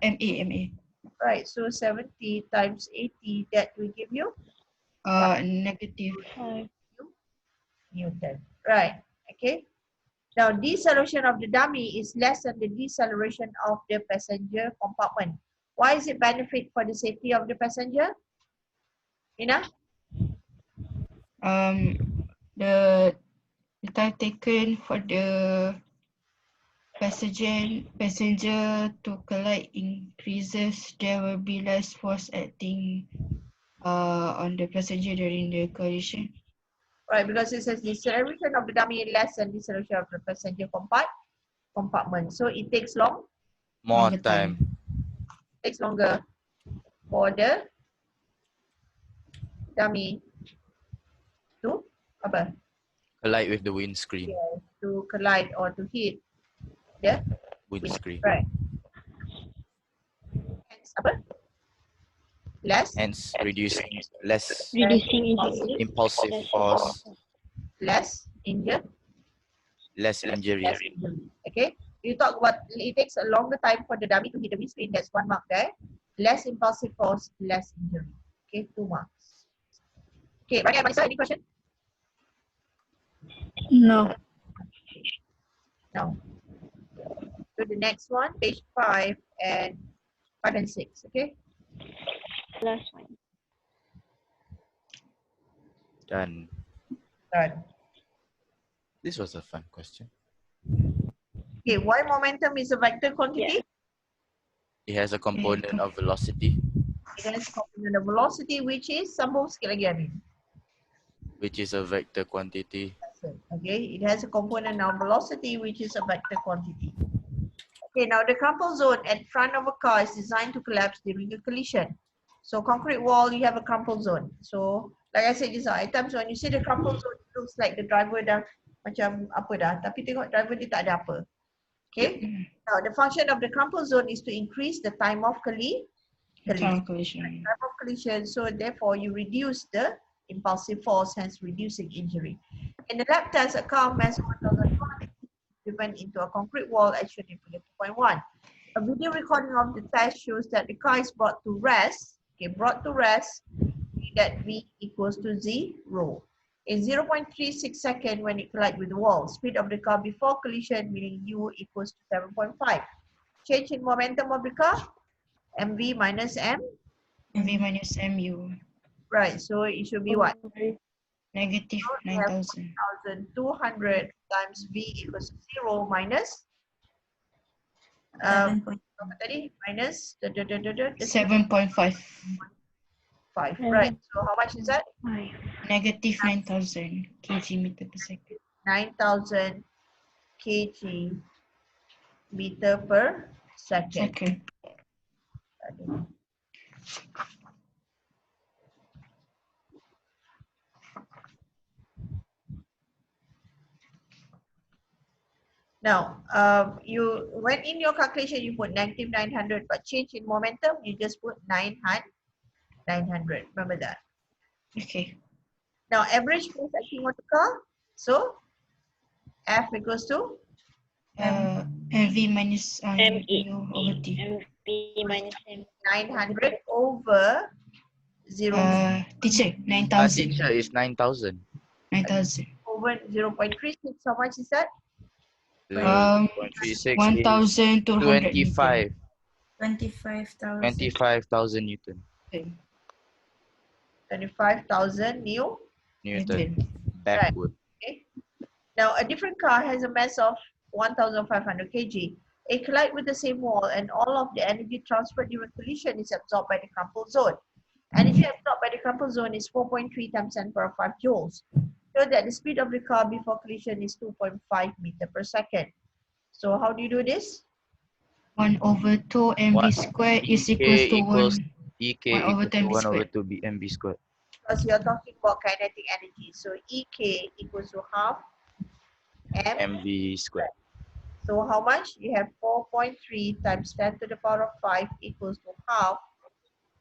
right. So 70 times 80, that will give you Negative. Newton. Right. Okay. Now, deceleration of the dummy is less than the deceleration of the passenger compartment. Why is it benefit for the safety of the passenger? Ina? The time taken for the passenger to collide increases. There will be less force acting on the passenger during the collision. Right, because it says deceleration of the dummy is less than deceleration of the passenger compartment. So it takes More Longer time. takes longer for the dummy to apa? Collide with the windscreen. To collide or to hit the Windscreen. right. Hence apa? Less Hence reducing less Reducing injury. impulsive force, less injury. less injury. Okay. You talk about it takes a longer time for the dummy to hit the windscreen. That's 1 mark there. Less impulsive force, less injury. Okay, 2 marks. Okay, Rania, Marisa, any question? No. No. So the next one, page 5 and 6. Okay. Last one. Done. Done. This was a fun question. Okay, why momentum is a vector quantity? It has a component of velocity, It has a component of velocity, which is sambung sikit lagi Amin. which is a vector quantity. Okay, it has a component of velocity, which is a vector quantity. Okay, now the crumple zone at front of a car is designed to collapse during a collision. So concrete wall, you have a crumple zone. So like I said just now, at times when you see the crumple zone, it looks like the driver dah macam apa dah, tapi tengok driver dia tak ada apa. Okay, now the function of the crumple zone is to increase the time of collision. Collision. Type of collision, so therefore you reduce the impulsive force, hence reducing injury. In the lab test, a car mass 1,000 driven into a concrete wall action in figure 2.1. A video recording of the test shows that the car is brought to rest, that V equals to 0. In 0.36 seconds when it collides with the wall, speed of the car before collision, meaning U equals to 7.5. Change in momentum of the car, mv minus m. MV minus MU. Right, so it should be what? Negative So we have 9,000. 1,200 times V equals to 0 minus 7. apa tadi? Minus 7.5. 5. Right, so how much is that? Negative 9,000 kg meter per second. 9,000 kg meter per second. Second. Now, you when in your calculation you put negative 900, but change in momentum you just put 900. Remember that. Okay. Now, average force acting on the car. So, F equals to MV minus ME. MU over T. MV minus M. 900 over 0 Teacher, 9,000. Teacher is 9,000. 9,000. over 0.36. How much is that? 0.36 is 1,200 25. 25,000. 25,000 Newton. 25,000 Newton. Newton. Backward. Okay. Now, a different car has a mass of 1,500 kg. It collides with the same wall, and all of the energy transferred during collision is absorbed by the crumple zone. Energy absorbed by the crumple zone is 4.3 times 10 power 5 joules. So that the speed of the car before collision is 2.5 meter per second. So how do you do this? 1 over 2 MV squared is equals to 1. EK 1 over equals to 10 1 over squared. 2 MV squared. Because you're talking about kinetic energy. So EK equals to half MV squared. So how much? You have 4.3 times 10 to the power of 5 equals to half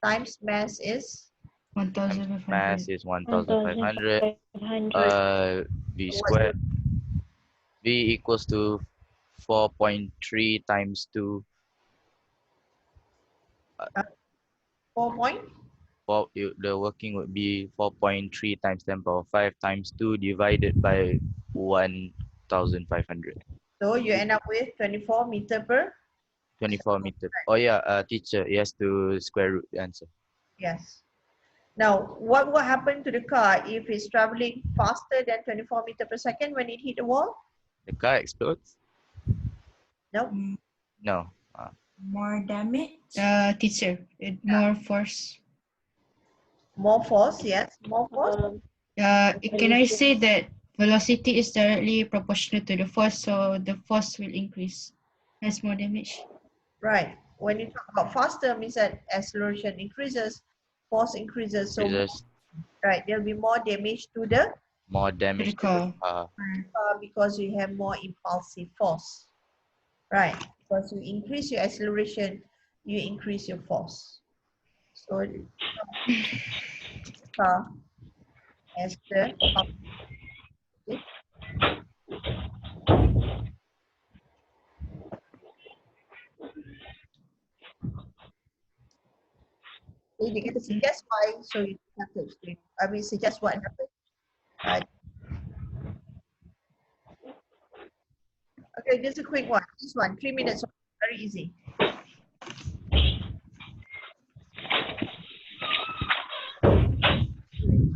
times mass is 1,500. Mass is 1,500. 1,500. V squared. V equals to 4.3 times 2. 4 point. The working would be 4.3 times 10 power 5 times 2 divided by 1,500. So you end up with 24 meter per. 24 meter. Oh yeah, teacher, he has to square root the answer. Yes. Now, what will happen to the car if it's traveling faster than 24 meter per second when it hit the wall? The car explodes? No. No. More damage. Teacher, more force. More force, yes. More force. Can I say that velocity is directly proportional to the force, so the force will increase, has more damage? Right. When you talk about faster, means that acceleration increases, force increases. So, right, there'll be more damage to the More damage to the car. because you have more impulsive force. Right. Because you increase your acceleration, you increase your force. So, car as the you get to suggest why, so you have to explain. I mean, suggest what happened. Okay, just a quick one. This one, 3 minutes, very easy.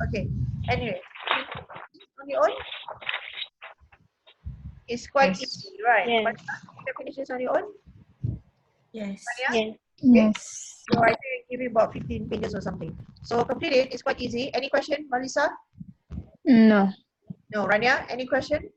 Okay, anyway, on your own, it's quite easy, right? Yes. But definitions on your own? Yes. Rania? Yes. So I think give you about 15 pages or something. So complete it, it's quite easy. Any question, Melissa? No. No, Rania, any question?